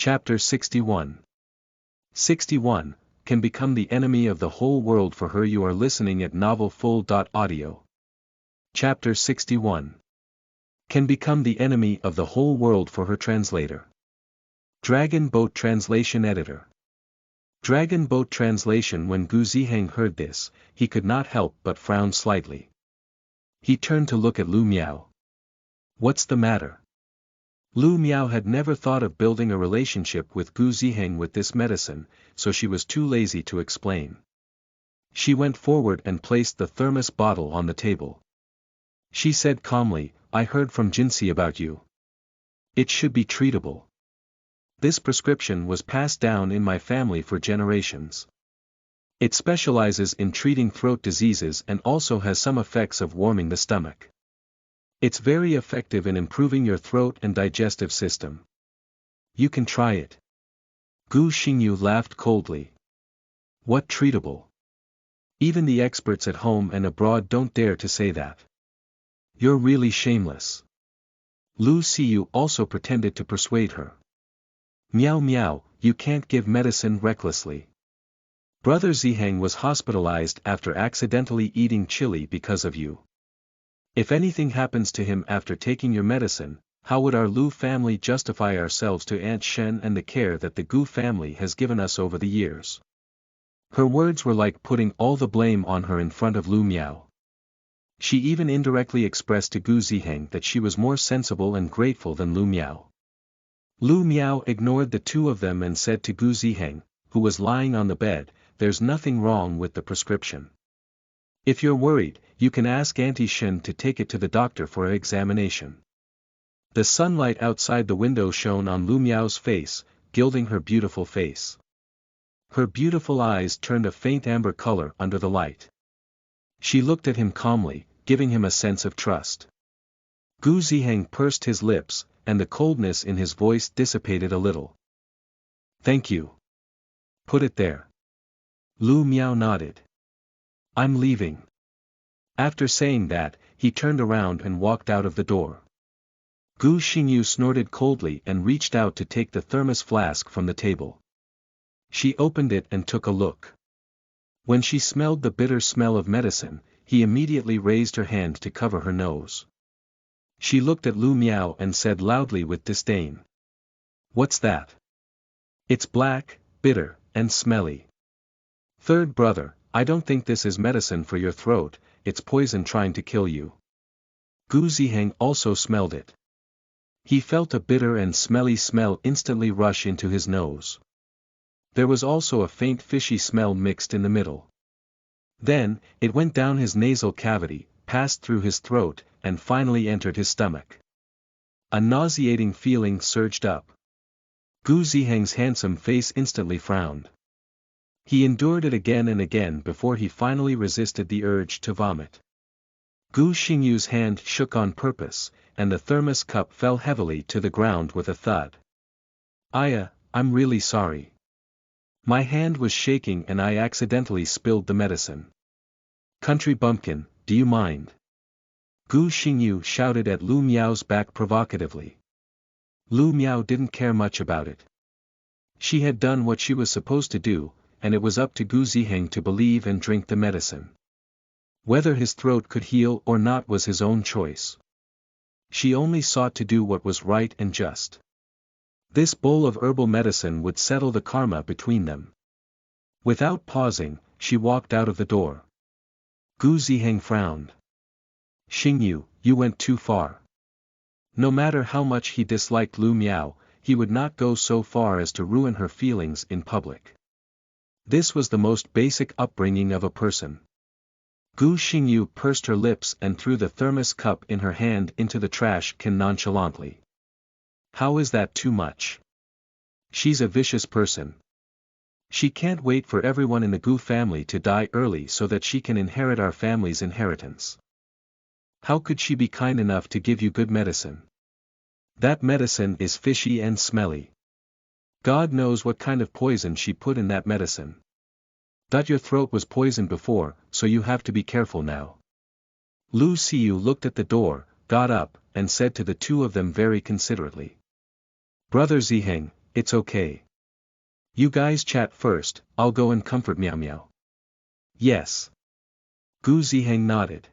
Chapter 61. 61. Can become the enemy of the whole world for her. You are listening at novelfull.audio. Chapter 61. Can become the enemy of the whole world for her. Translator. Dragon Boat Translation Editor. Dragon Boat Translation. When Gu Ziheng heard this, he could not help but frown slightly. He turned to look at Lu Miao. What's the matter? Lu Miao had never thought of building a relationship with Gu Ziheng with this medicine, so she was too lazy to explain. She went forward and placed the thermos bottle on the table. She said calmly, I heard from Jinsi about you. It should be treatable. This prescription was passed down in my family for generations. It specializes in treating throat diseases and also has some effects of warming the stomach. It's very effective in improving your throat and digestive system. You can try it. Gu Xingyu laughed coldly. What treatable? Even the experts at home and abroad don't dare to say that. You're really shameless. Lu Xiyu also pretended to persuade her. Meow meow, you can't give medicine recklessly. Brother Ziheng was hospitalized after accidentally eating chili because of you. If anything happens to him after taking your medicine, how would our Lu family justify ourselves to Aunt Shen and the care that the Gu family has given us over the years? Her words were like putting all the blame on her in front of Lu Miao. She even indirectly expressed to Gu Ziheng that she was more sensible and grateful than Lu Miao. Lu Miao ignored the two of them and said to Gu Ziheng, who was lying on the bed, there's nothing wrong with the prescription. If you're worried, you can ask Auntie Shen to take it to the doctor for an examination. The sunlight outside the window shone on Lu Miao's face, gilding her beautiful face. Her beautiful eyes turned a faint amber color under the light. She looked at him calmly, giving him a sense of trust. Gu Ziheng pursed his lips, and the coldness in his voice dissipated a little. Thank you. Put it there. Lu Miao nodded. I'm leaving. After saying that, he turned around and walked out of the door. Gu Xingyu snorted coldly and reached out to take the thermos flask from the table. She opened it and took a look. When she smelled the bitter smell of medicine, he immediately raised her hand to cover her nose. She looked at Lu Miao and said loudly with disdain. What's that? It's black, bitter, and smelly. Third brother, I don't think this is medicine for your throat, it's poison trying to kill you. Gu Ziheng also smelled it. He felt a bitter and smelly smell instantly rush into his nose. There was also a faint fishy smell mixed in the middle. Then, it went down his nasal cavity, passed through his throat, and finally entered his stomach. A nauseating feeling surged up. Gu Ziheng's handsome face instantly frowned. He endured it again and again before he finally resisted the urge to vomit. Gu Xingyu's hand shook on purpose, and the thermos cup fell heavily to the ground with a thud. I'm really sorry. My hand was shaking and I accidentally spilled the medicine. Country bumpkin, do you mind? Gu Xingyu shouted at Lu Miao's back provocatively. Lu Miao didn't care much about it. She had done what she was supposed to do, and it was up to Gu Ziheng to believe and drink the medicine. Whether his throat could heal or not was his own choice. She only sought to do what was right and just. This bowl of herbal medicine would settle the karma between them. Without pausing, she walked out of the door. Gu Ziheng frowned. Xingyu, you went too far. No matter how much he disliked Lu Miao, he would not go so far as to ruin her feelings in public. This was the most basic upbringing of a person. Gu Xingyu pursed her lips and threw the thermos cup in her hand into the trash can nonchalantly. How is that too much? She's a vicious person. She can't wait for everyone in the Gu family to die early so that she can inherit our family's inheritance. How could she be kind enough to give you good medicine? That medicine is fishy and smelly. God knows what kind of poison she put in that medicine. Your throat was poisoned before, so you have to be careful now. Lu Xiyu looked at the door, got up, and said to the two of them very considerately. Brother Ziheng, it's okay. You guys chat first, I'll go and comfort Meow Meow. Yes. Gu Ziheng nodded.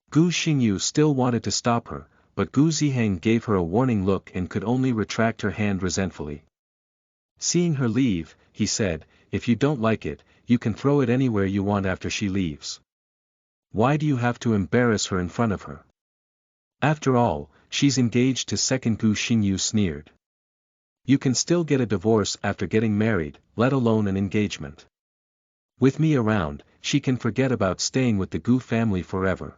Gu Xingyu still wanted to stop her, but Gu Ziheng gave her a warning look and could only retract her hand resentfully. Seeing her leave, he said, if you don't like it, you can throw it anywhere you want after she leaves. Why do you have to embarrass her in front of her? After all, she's engaged to second. Gu Xingyu sneered. You can still get a divorce after getting married, let alone an engagement. With me around, she can forget about staying with the Gu family forever.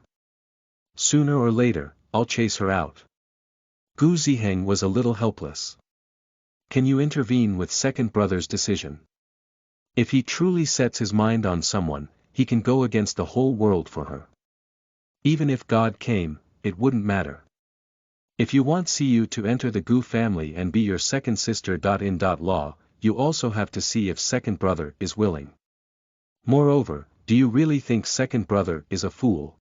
Sooner or later, I'll chase her out. Gu Ziheng was a little helpless. Can you intervene with second brother's decision? If he truly sets his mind on someone, he can go against the whole world for her. Even if God came, it wouldn't matter. If you want Siyu to enter the Gu family and be your second sister. In law, you also have to see if second brother is willing. Moreover, do you really think second brother is a fool?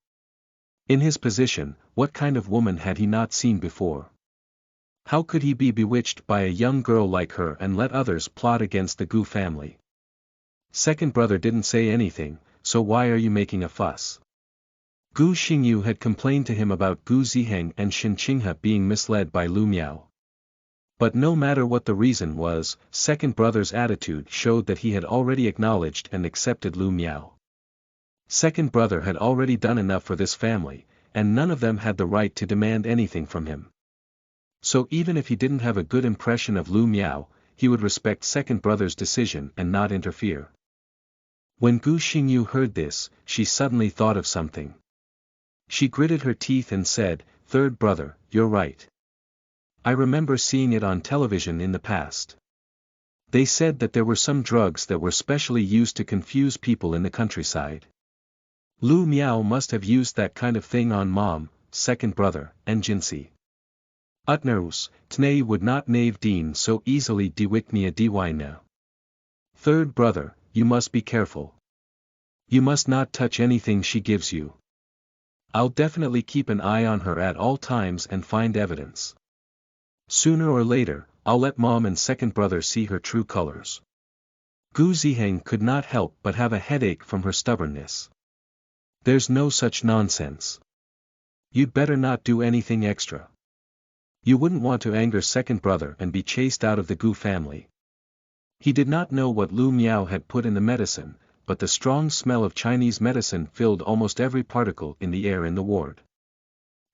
In his position, what kind of woman had he not seen before? How could he be bewitched by a young girl like her and let others plot against the Gu family? Second brother didn't say anything, so why are you making a fuss? Gu Xingyu had complained to him about Gu Ziheng and Shen Qinghe being misled by Lu Miao. But no matter what the reason was, second brother's attitude showed that he had already acknowledged and accepted Lu Miao. Second brother had already done enough for this family, and none of them had the right to demand anything from him. So even if he didn't have a good impression of Lu Miao, he would respect second brother's decision and not interfere. When Gu Xingyu heard this, she suddenly thought of something. She gritted her teeth and said, "Third brother, you're right. I remember seeing it on television in the past. They said that there were some drugs that were specially used to confuse people in the countryside. Lu Miao must have used that kind of thing on Mom, second brother, and Jinsi. Utnerus, Tnei would not nave Dean so easily Diwiknia Diwaina. Third brother, you must be careful. You must not touch anything she gives you. I'll definitely keep an eye on her at all times and find evidence. Sooner or later, I'll let Mom and second brother see her true colors." Gu Ziheng could not help but have a headache from her stubbornness. There's no such nonsense. You'd better not do anything extra. You wouldn't want to anger second brother and be chased out of the Gu family. He did not know what Lu Miao had put in the medicine, but the strong smell of Chinese medicine filled almost every particle in the air in the ward.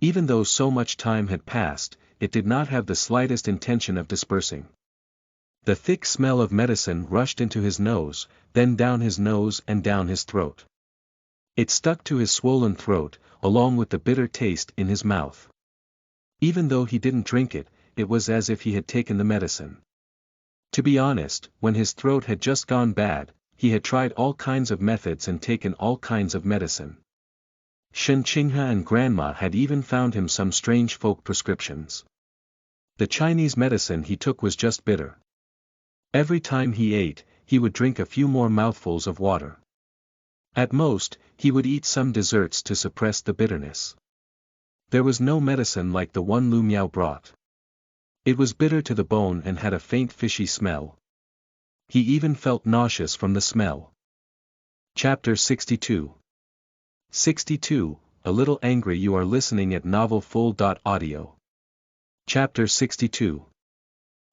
Even though so much time had passed, it did not have the slightest intention of dispersing. The thick smell of medicine rushed into his nose, then down his nose and down his throat. It stuck to his swollen throat, along with the bitter taste in his mouth. Even though he didn't drink it, it was as if he had taken the medicine. To be honest, when his throat had just gone bad, he had tried all kinds of methods and taken all kinds of medicine. Shen Qinghe and Grandma had even found him some strange folk prescriptions. The Chinese medicine he took was just bitter. Every time he ate, he would drink a few more mouthfuls of water. At most, he would eat some desserts to suppress the bitterness. There was no medicine like the one Lu Miao brought. It was bitter to the bone and had a faint fishy smell. He even felt nauseous from the smell. Chapter 62. 62, A Little Angry. You are listening at novelfull.audio. Chapter 62.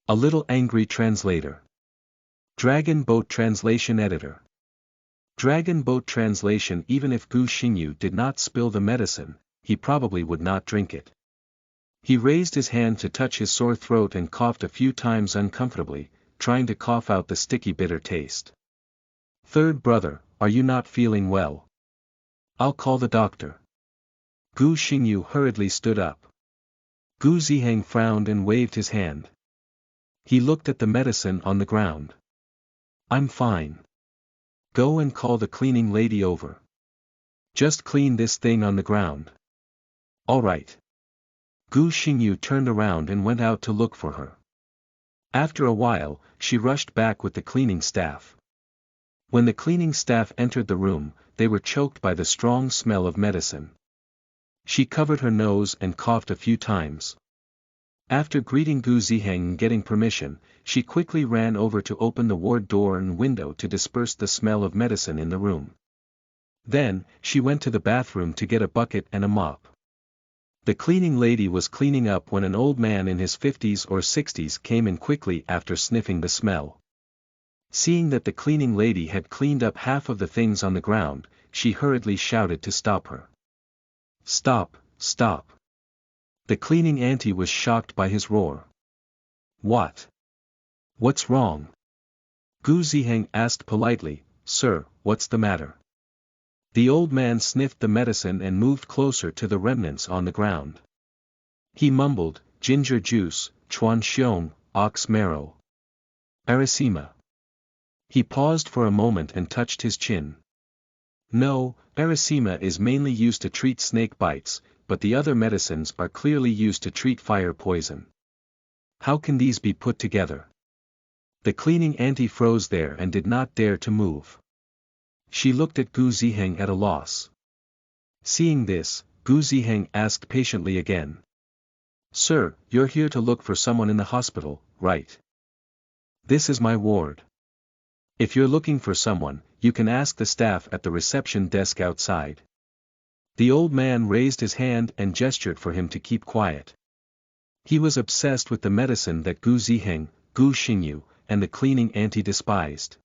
A Little Angry Translator. Dragon Boat Translation Editor. Dragon Boat Translation. Even if Gu Xingyu did not spill the medicine, he probably would not drink it. He raised his hand to touch his sore throat and coughed a few times uncomfortably, trying to cough out the sticky bitter taste. "Third brother, are you not feeling well? I'll call the doctor." Gu Xingyu hurriedly stood up. Gu Ziheng frowned and waved his hand. He looked at the medicine on the ground. "I'm fine. Go and call the cleaning lady over. Just clean this thing on the ground." "All right." Gu Xingyu turned around and went out to look for her. After a while, she rushed back with the cleaning staff. When the cleaning staff entered the room, they were choked by the strong smell of medicine. She covered her nose and coughed a few times. After greeting Gu Ziheng and getting permission, she quickly ran over to open the ward door and window to disperse the smell of medicine in the room. Then, she went to the bathroom to get a bucket and a mop. The cleaning lady was cleaning up when an old man in his 50s or 60s came in quickly after sniffing the smell. Seeing that the cleaning lady had cleaned up half of the things on the ground, she hurriedly shouted to stop her. "Stop, stop." The cleaning auntie was shocked by his roar. "What? What's wrong?" Gu Ziheng asked politely. "Sir, what's the matter?" The old man sniffed the medicine and moved closer to the remnants on the ground. He mumbled, "Ginger juice, chuan xiong, ox marrow. Erythema." He paused for a moment and touched his chin. "No, erythema is mainly used to treat snake bites, but the other medicines are clearly used to treat fire poison. How can these be put together?" The cleaning auntie froze there and did not dare to move. She looked at Gu Ziheng at a loss. Seeing this, Gu Ziheng asked patiently again. "Sir, you're here to look for someone in the hospital, right? This is my ward. If you're looking for someone, you can ask the staff at the reception desk outside." The old man raised his hand and gestured for him to keep quiet. He was obsessed with the medicine that Gu Ziheng, Gu Xingyu, and the cleaning auntie despised.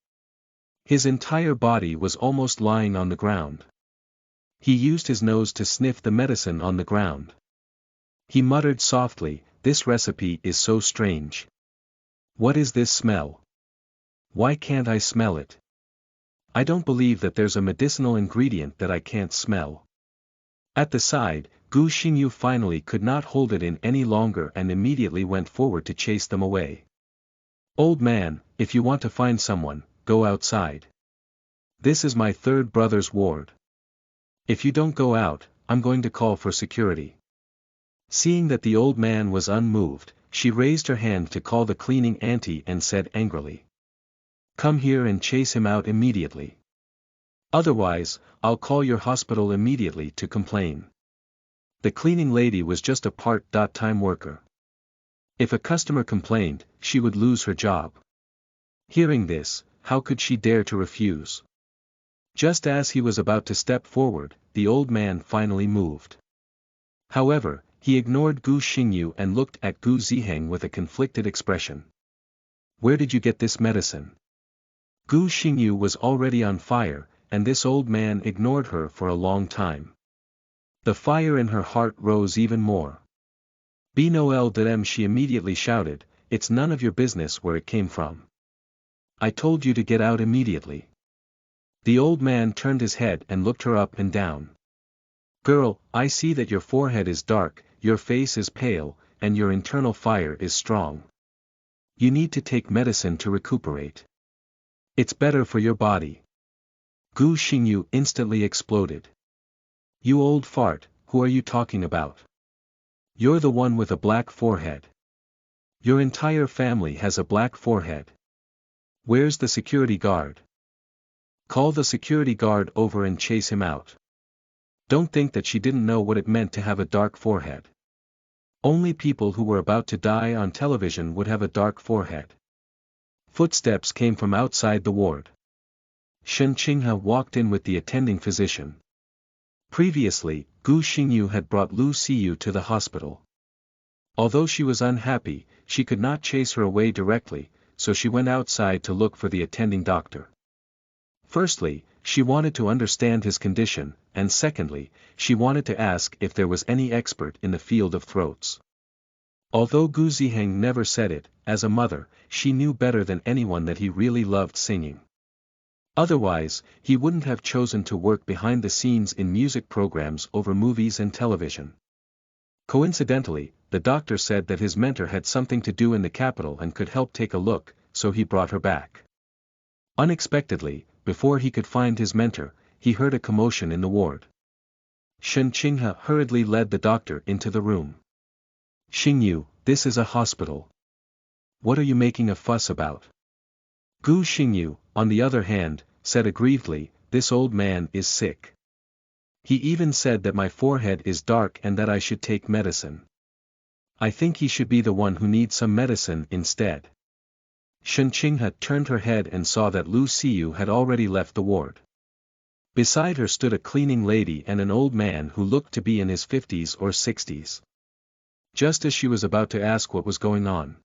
His entire body was almost lying on the ground. He used his nose to sniff the medicine on the ground. He muttered softly, "This recipe is so strange. What is this smell? Why can't I smell it? I don't believe that there's a medicinal ingredient that I can't smell." At the side, Gu Xingyu finally could not hold it in any longer and immediately went forward to chase them away. "Old man, if you want to find someone, go outside. This is my third brother's ward. If you don't go out, I'm going to call for security." Seeing that the old man was unmoved, she raised her hand to call the cleaning auntie and said angrily, "Come here and chase him out immediately. Otherwise, I'll call your hospital immediately to complain." The cleaning lady was just a part-time worker. If a customer complained, she would lose her job. Hearing this, how could she dare to refuse? Just as he was about to step forward, the old man finally moved. However, he ignored Gu Xingyu and looked at Gu Ziheng with a conflicted expression. "Where did you get this medicine?" Gu Xingyu was already on fire, and this old man ignored her for a long time. The fire in her heart rose even more. "Be Noel de them," she immediately shouted, "it's none of your business where it came from. I told you to get out immediately." The old man turned his head and looked her up and down. "Girl, I see that your forehead is dark, your face is pale, and your internal fire is strong. You need to take medicine to recuperate. It's better for your body." Gu Xingyu instantly exploded. "You old fart, who are you talking about? You're the one with a black forehead. Your entire family has a black forehead. Where's the security guard? Call the security guard over and chase him out." Don't think that she didn't know what it meant to have a dark forehead. Only people who were about to die on television would have a dark forehead. Footsteps came from outside the ward. Shen Qinghe walked in with the attending physician. Previously, Gu Xingyu had brought Lu Siyu to the hospital. Although she was unhappy, she could not chase her away directly, so she went outside to look for the attending doctor. Firstly, she wanted to understand his condition, and secondly, she wanted to ask if there was any expert in the field of throats. Although Gu Ziheng never said it, as a mother, she knew better than anyone that he really loved singing. Otherwise, he wouldn't have chosen to work behind the scenes in music programs over movies and television. Coincidentally, the doctor said that his mentor had something to do in the capital and could help take a look, so he brought her back. Unexpectedly, before he could find his mentor, he heard a commotion in the ward. Shen Qinghe hurriedly led the doctor into the room. "Xingyu, this is a hospital. What are you making a fuss about?" Gu Xingyu, on the other hand, said aggrievedly, "This old man is sick. He even said that my forehead is dark and that I should take medicine. I think he should be the one who needs some medicine instead. Shen Qinghe turned her head and saw that Lu Xiu had already left the ward. Beside her stood a cleaning lady and an old man who looked to be in his 50s or 60s. Just as she was about to ask what was going on.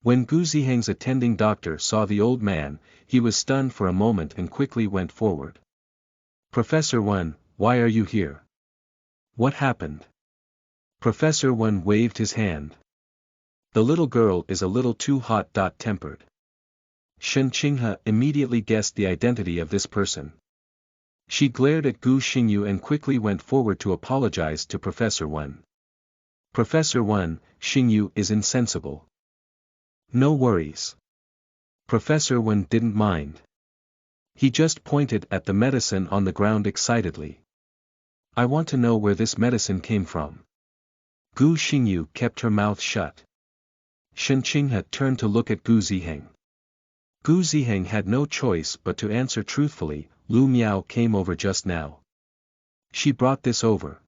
When Gu Ziheng's attending doctor saw the old man, he was stunned for a moment and quickly went forward. Professor Wen, why are you here? What happened? Professor Wen waved his hand. The little girl is a little too hot-tempered. Shen Qinghe immediately guessed the identity of this person. She glared at Gu Xingyu and quickly went forward to apologize to Professor Wen. Professor Wen, Xingyu is insensible. No worries. Professor Wen didn't mind. He just pointed at the medicine on the ground excitedly. I want to know where this medicine came from. Gu Xingyu kept her mouth shut. Shen Qinghe turned to look at Gu Ziheng. Gu Ziheng had no choice but to answer truthfully. Lu Miao came over just now. She brought this over.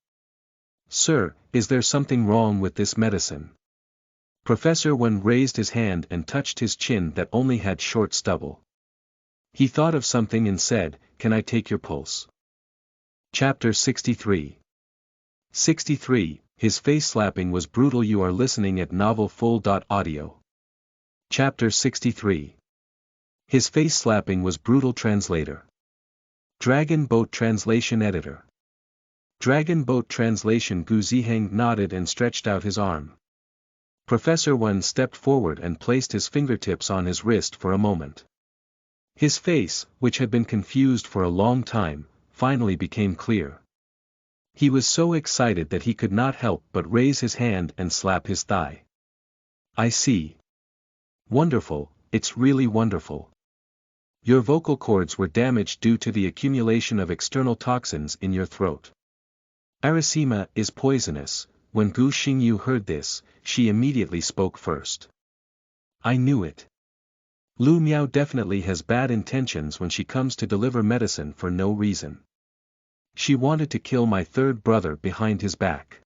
Sir, is there something wrong with this medicine? Professor Wen raised his hand and touched his chin that only had short stubble. He thought of something and said, Can I take your pulse? Chapter 63. 63, his face slapping was brutal. You are listening at novelfull.audio. Chapter 63. His face slapping was brutal. Translator. Dragon Boat Translation Editor. Dragon Boat Translation. Gu Ziheng nodded and stretched out his arm. Professor Wen stepped forward and placed his fingertips on his wrist for a moment. His face, which had been confused for a long time, finally became clear. He was so excited that he could not help but raise his hand and slap his thigh. I see. Wonderful, it's really wonderful. Your vocal cords were damaged due to the accumulation of external toxins in your throat. Erythema is poisonous. When Gu Xingyu heard this, she immediately spoke first. I knew it. Lu Miao definitely has bad intentions when she comes to deliver medicine for no reason. She wanted to kill my third brother behind his back.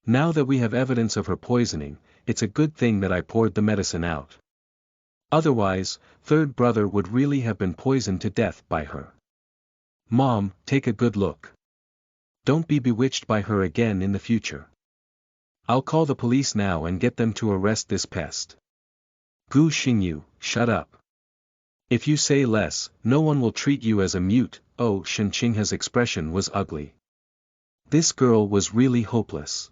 Now that we have evidence of her poisoning, it's a good thing that I poured the medicine out. Otherwise, third brother would really have been poisoned to death by her. Mom, take a good look. Don't be bewitched by her again in the future. I'll call the police now and get them to arrest this pest. Gu Xingyu, shut up. If you say less, no one will treat you as a mute. Oh, Shen Qinghe's expression was ugly. This girl was really hopeless.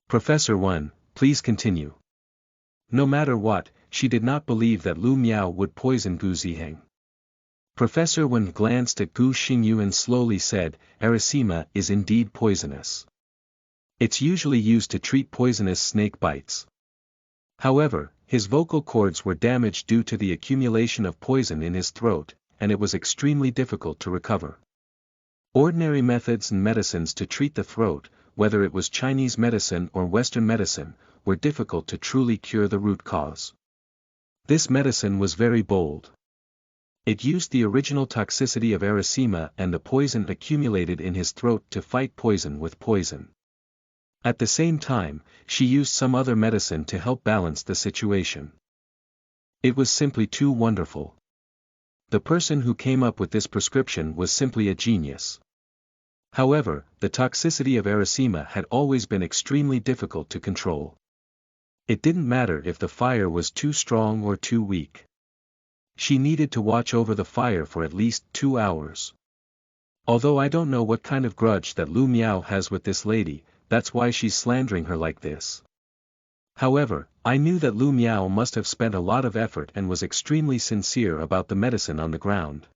Professor Wen, please continue. No matter what, she did not believe that Lu Miao would poison Gu Ziheng. Professor Wen glanced at Gu Xingyu and slowly said, Erythema is indeed poisonous. It's usually used to treat poisonous snake bites. However, his vocal cords were damaged due to the accumulation of poison in his throat, and it was extremely difficult to recover. Ordinary methods and medicines to treat the throat, whether it was Chinese medicine or Western medicine, were difficult to truly cure the root cause. This medicine was very bold. It used the original toxicity of erythema and the poison accumulated in his throat to fight poison with poison. At the same time, she used some other medicine to help balance the situation. It was simply too wonderful. The person who came up with this prescription was simply a genius. However, the toxicity of erythema had always been extremely difficult to control. It didn't matter if the fire was too strong or too weak. She needed to watch over the fire for at least 2 hours. Although I don't know what kind of grudge that Lu Miao has with this lady, that's why she's slandering her like this. However, I knew that Lu Miao must have spent a lot of effort and was extremely sincere about the medicine on the ground.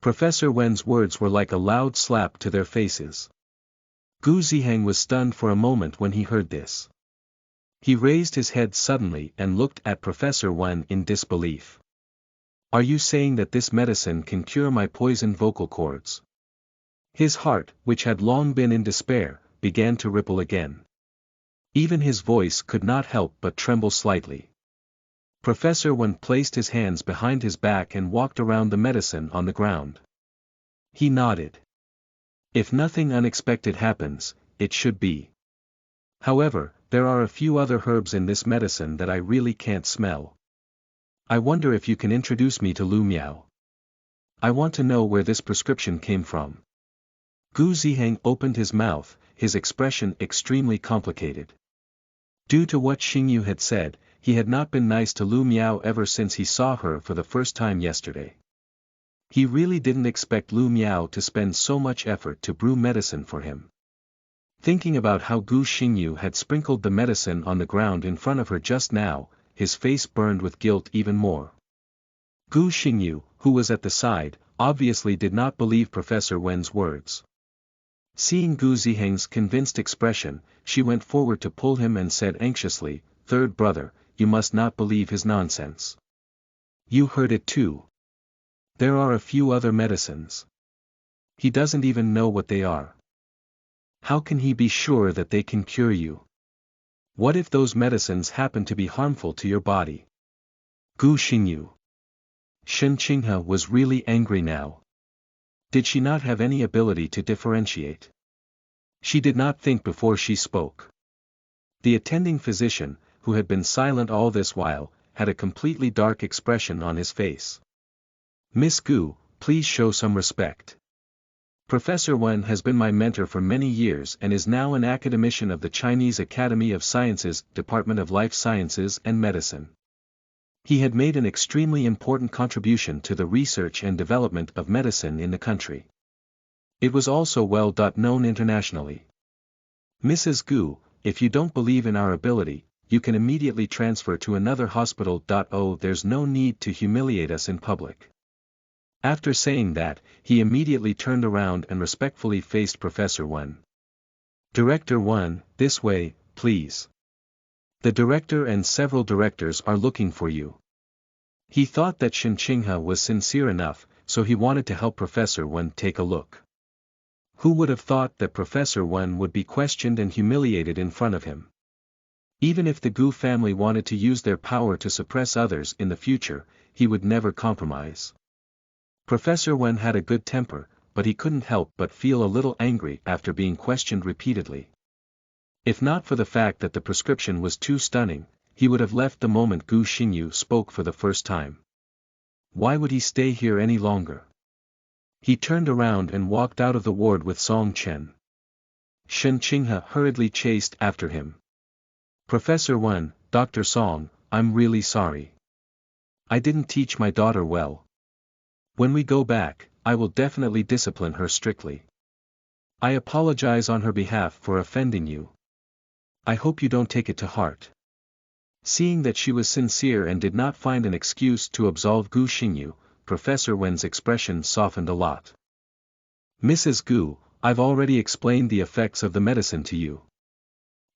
Professor Wen's words were like a loud slap to their faces. Gu Ziheng was stunned for a moment when he heard this. He raised his head suddenly and looked at Professor Wen in disbelief. Are you saying that this medicine can cure my poisoned vocal cords? His heart, which had long been in despair, began to ripple again. Even his voice could not help but tremble slightly. Professor Wen placed his hands behind his back and walked around the medicine on the ground. He nodded. If nothing unexpected happens, it should be. However, There are a few other herbs in this medicine that I really can't smell. I wonder if you can introduce me to Lu Miao. I want to know where this prescription came from. Gu Ziheng opened his mouth, his expression extremely complicated. Due to what Xingyu had said, he had not been nice to Lu Miao ever since he saw her for the first time yesterday. He really didn't expect Lu Miao to spend so much effort to brew medicine for him. Thinking about how Gu Xingyu had sprinkled the medicine on the ground in front of her just now, his face burned with guilt even more. Gu Xingyu, who was at the side, obviously did not believe Professor Wen's words. Seeing Gu Ziheng's convinced expression, she went forward to pull him and said anxiously, "Third brother, you must not believe his nonsense. You heard it too. There are a few other medicines. He doesn't even know what they are. How can he be sure that they can cure you? What if those medicines happen to be harmful to your body?" Gu Xingyu. Shen Qinghe was really angry now. Did she not have any ability to differentiate? She did not think before she spoke. The attending physician, who had been silent all this while, had a completely dark expression on his face. "Miss Gu, please show some respect. Professor Wen has been my mentor for many years and is now an academician of the Chinese Academy of Sciences, Department of Life Sciences and Medicine. He had made an extremely important contribution to the research and development of medicine in the country. It was also well known internationally. Mrs. Gu, if you don't believe in our ability, you can immediately transfer to another hospital. Oh, there's no need to humiliate us in public." After saying that, he immediately turned around and respectfully faced Professor Wen. "Director Wen, this way, please. The director and several directors are looking for you." He thought that Shen Qinghe was sincere enough, so he wanted to help Professor Wen take a look. Who would have thought that Professor Wen would be questioned and humiliated in front of him? Even if the Gu family wanted to use their power to suppress others in the future, he would never compromise. Professor Wen had a good temper, but he couldn't help but feel a little angry after being questioned repeatedly. If not for the fact that the prescription was too stunning, he would have left the moment Gu Xingyu spoke for the first time. Why would he stay here any longer? He turned around and walked out of the ward with Song Chen. Shen Qinghe hurriedly chased after him. "Professor Wen, Dr. Song, I'm really sorry. I didn't teach my daughter well. When we go back, I will definitely discipline her strictly. I apologize on her behalf for offending you. I hope you don't take it to heart." Seeing that she was sincere and did not find an excuse to absolve Gu Xingyu, Professor Wen's expression softened a lot. "Mrs. Gu, I've already explained the effects of the medicine to you.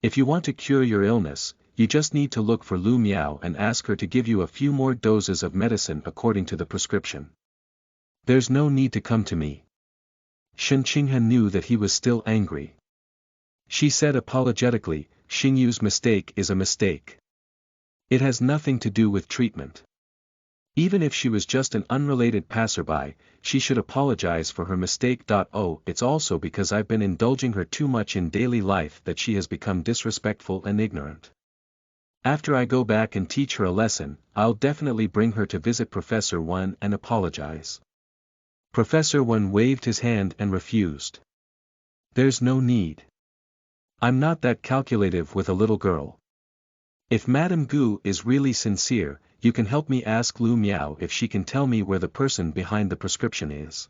If you want to cure your illness, you just need to look for Lu Miao and ask her to give you a few more doses of medicine according to the prescription. There's no need to come to me." Shen Qinghe knew that he was still angry. She said apologetically, "Xingyu's mistake is a mistake. It has nothing to do with treatment. Even if she was just an unrelated passerby, she should apologize for her mistake. Oh, it's also because I've been indulging her too much in daily life that she has become disrespectful and ignorant. After I go back and teach her a lesson, I'll definitely bring her to visit Professor Wen and apologize." Professor Wen waved his hand and refused. "There's no need. I'm not that calculative with a little girl. If Madame Gu is really sincere, you can help me ask Lu Miao if she can tell me where the person behind the prescription is.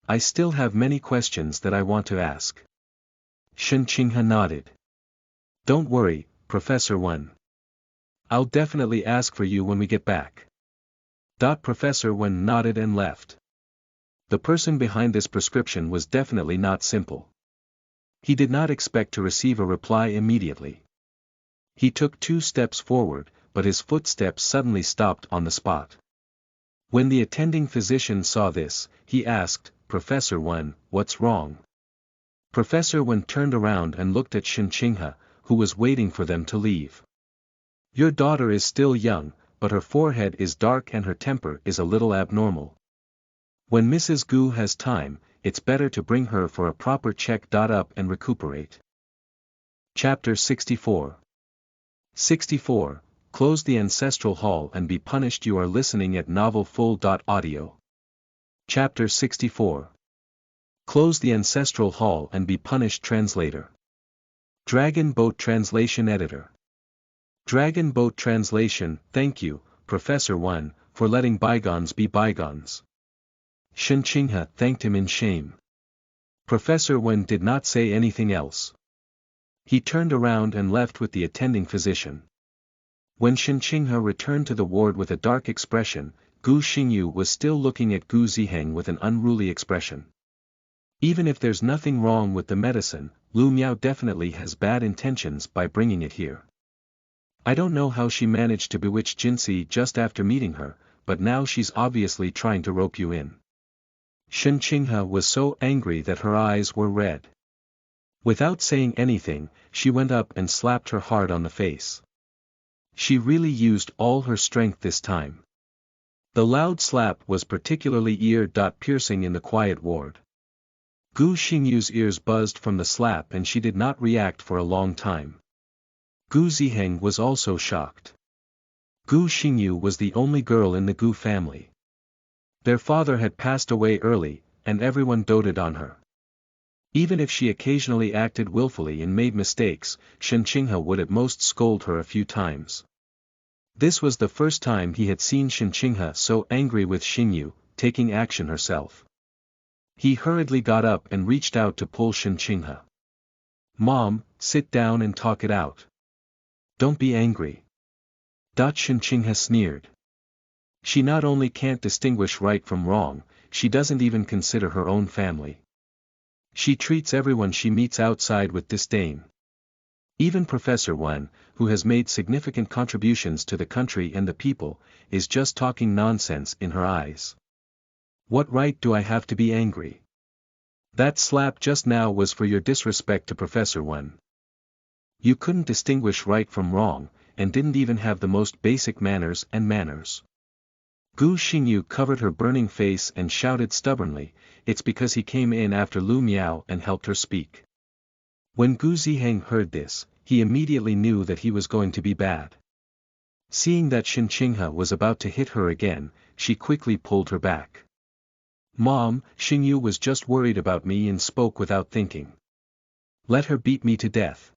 I still have many questions that I want to ask." Shen Qinghe nodded. "Don't worry, Professor Wen. I'll definitely ask for you when we get back." Professor Wen nodded and left. The person behind this prescription was definitely not simple. He did not expect to receive a reply immediately. He took 2 steps forward, but his footsteps suddenly stopped on the spot. When the attending physician saw this, he asked, "Professor Wen, what's wrong?" Professor Wen turned around and looked at Shen Qinghe, who was waiting for them to leave. "Your daughter is still young, but her forehead is dark and her temper is a little abnormal. When Mrs. Gu has time, it's better to bring her for a proper check. Up and recuperate." Chapter 64. 64. Close the ancestral hall and be punished. You are listening at novelfull.audio. Chapter 64. Close the ancestral hall and be punished. Translator. Dragon Boat Translation Editor. Dragon Boat Translation. Thank you, Professor Wen, for letting bygones be bygones. Shen Qinghe thanked him in shame. Professor Wen did not say anything else. He turned around and left with the attending physician. When Shen Qinghe returned to the ward with a dark expression, Gu Xingyu was still looking at Gu Ziheng with an unruly expression. Even if there's nothing wrong with the medicine, Lu Miao definitely has bad intentions by bringing it here. I don't know how she managed to bewitch Jinsi just after meeting her, but now she's obviously trying to rope you in. Shen Qinghe was so angry that her eyes were red. Without saying anything, she went up and slapped her hard on the face. She really used all her strength this time. The loud slap was particularly ear-piercing in the quiet ward. Gu Xingyu's ears buzzed from the slap and she did not react for a long time. Gu Ziheng was also shocked. Gu Xingyu was the only girl in the Gu family. Their father had passed away early, and everyone doted on her. Even if she occasionally acted willfully and made mistakes, Shen Qinghe would at most scold her a few times. This was the first time he had seen Shen Qinghe so angry with Xingyu, taking action herself. He hurriedly got up and reached out to pull Shen Qinghe. "Mom, sit down and talk it out. Don't be angry." Shen Qinghe sneered. She not only can't distinguish right from wrong, she doesn't even consider her own family. She treats everyone she meets outside with disdain. Even Professor Wen, who has made significant contributions to the country and the people, is just talking nonsense in her eyes. What right do I have to be angry? That slap just now was for your disrespect to Professor Wen. You couldn't distinguish right from wrong, and didn't even have the most basic manners and manners. Gu Xingyu covered her burning face and shouted stubbornly, "It's because he came in after Lu Miao and helped her speak." When Gu Ziheng heard this, he immediately knew that he was going to be bad. Seeing that Shen Qinghe was about to hit her again, she quickly pulled her back. "Mom, Xingyu was just worried about me and spoke without thinking. Let her beat me to death.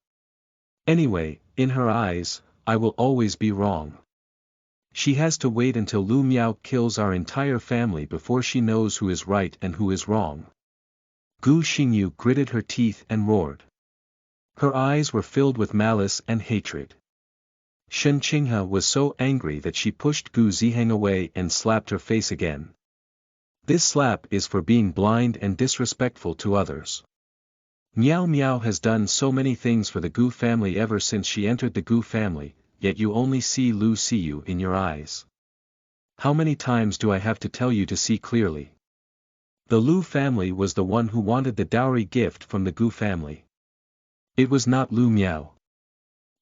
Anyway, in her eyes, I will always be wrong. She has to wait until Lu Miao kills our entire family before she knows who is right and who is wrong." Gu Xingyu gritted her teeth and roared. Her eyes were filled with malice and hatred. Shen Qinghe was so angry that she pushed Gu Ziheng away and slapped her face again. This slap is for being blind and disrespectful to others. Miao Miao has done so many things for the Gu family ever since she entered the Gu family, yet you only see Lu Xiyu in your eyes. How many times do I have to tell you to see clearly? The Lu family was the one who wanted the dowry gift from the Gu family. It was not Lu Miao.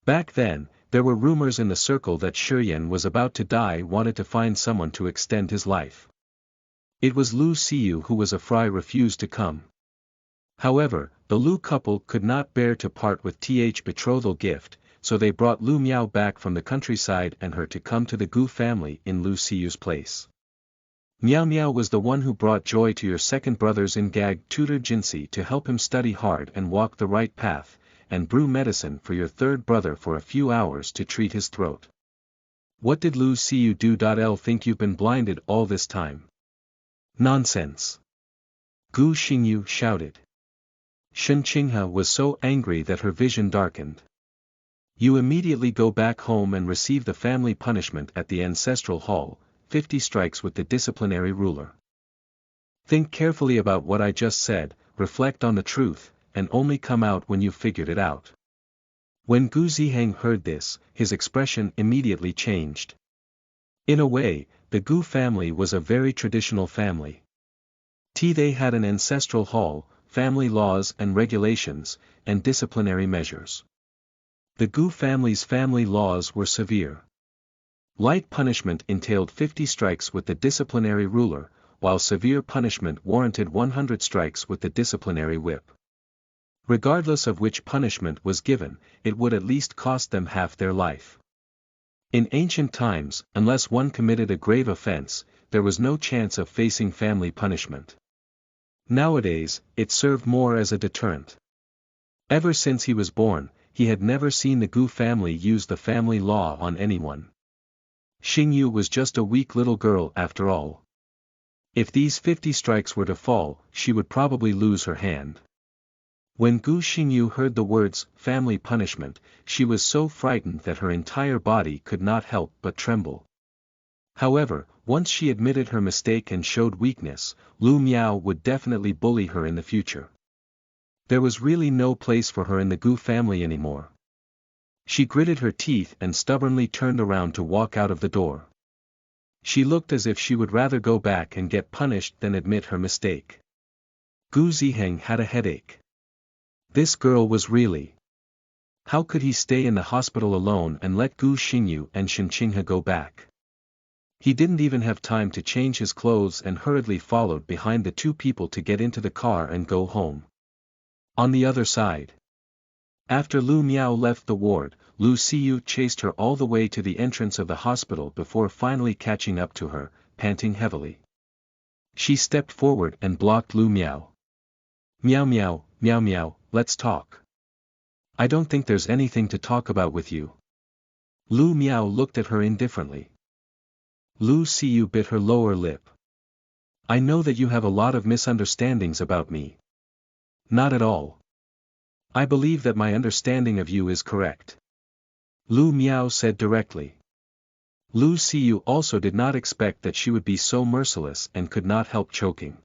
Back then, there were rumors in the circle that Shiyan was about to die, wanted to find someone to extend his life. It was Lu Xiyu who was afraid refused to come. However, the Lu couple could not bear to part with Th betrothal gift, so they brought Lu Miao back from the countryside and her to come to the Gu family in Lu Xiyu's place. Miao Miao was the one who brought joy to your second brother's Ngag tutor Jinsi to help him study hard and walk the right path, and brew medicine for your third brother for a few hours to treat his throat. What did Lu Xiyu do? L think you've been blinded all this time? Nonsense! Gu Xingyu shouted. Shen Qinghe was so angry that her vision darkened. You immediately go back home and receive the family punishment at the ancestral hall, 50 strikes with the disciplinary ruler. Think carefully about what I just said, reflect on the truth, and only come out when you've figured it out. When Gu Ziheng heard this, his expression immediately changed. In a way, the Gu family was a very traditional family. They had an ancestral hall, family laws and regulations, and disciplinary measures. The Gu family's family laws were severe. Light punishment entailed 50 strikes with the disciplinary ruler, while severe punishment warranted 100 strikes with the disciplinary whip. Regardless of which punishment was given, it would at least cost them half their life. In ancient times, unless one committed a grave offense, there was no chance of facing family punishment. Nowadays, it served more as a deterrent. Ever since he was born, he had never seen the Gu family use the family law on anyone. Xingyu was just a weak little girl after all. If these 50 strikes were to fall, she would probably lose her hand. When Gu Xingyu heard the words, family punishment, she was so frightened that her entire body could not help but tremble. However, once she admitted her mistake and showed weakness, Lu Miao would definitely bully her in the future. There was really no place for her in the Gu family anymore. She gritted her teeth and stubbornly turned around to walk out of the door. She looked as if she would rather go back and get punished than admit her mistake. Gu Ziheng had a headache. This girl was really. How could he stay in the hospital alone and let Gu Xingyu and Shen Qinghe go back? He didn't even have time to change his clothes and hurriedly followed behind the two people to get into the car and go home. On the other side. After Lu Miao left the ward, Lu Xiyu chased her all the way to the entrance of the hospital before finally catching up to her, panting heavily. She stepped forward and blocked Lu Miao. Meow meow, meow meow, let's talk. I don't think there's anything to talk about with you. Lu Miao looked at her indifferently. Lu Xiyu bit her lower lip. I know that you have a lot of misunderstandings about me. Not at all. I believe that my understanding of you is correct. Lu Miao said directly. Lu Xiyu also did not expect that she would be so merciless and could not help choking.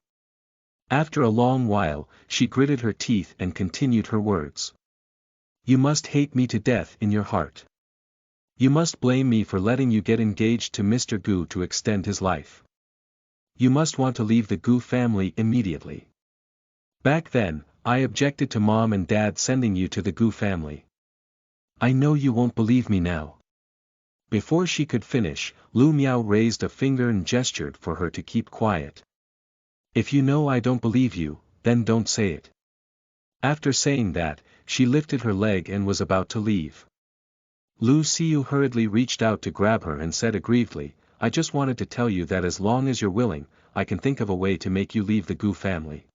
After a long while, she gritted her teeth and continued her words. You must hate me to death in your heart. You must blame me for letting you get engaged to Mr. Gu to extend his life. You must want to leave the Gu family immediately. Back then, I objected to Mom and Dad sending you to the Gu family. I know you won't believe me now. Before she could finish, Lu Miao raised a finger and gestured for her to keep quiet. If you know I don't believe you, then don't say it. After saying that, she lifted her leg and was about to leave. Lu Xiyu hurriedly reached out to grab her and said aggrievedly, I just wanted to tell you that as long as you're willing, I can think of a way to make you leave the Gu family.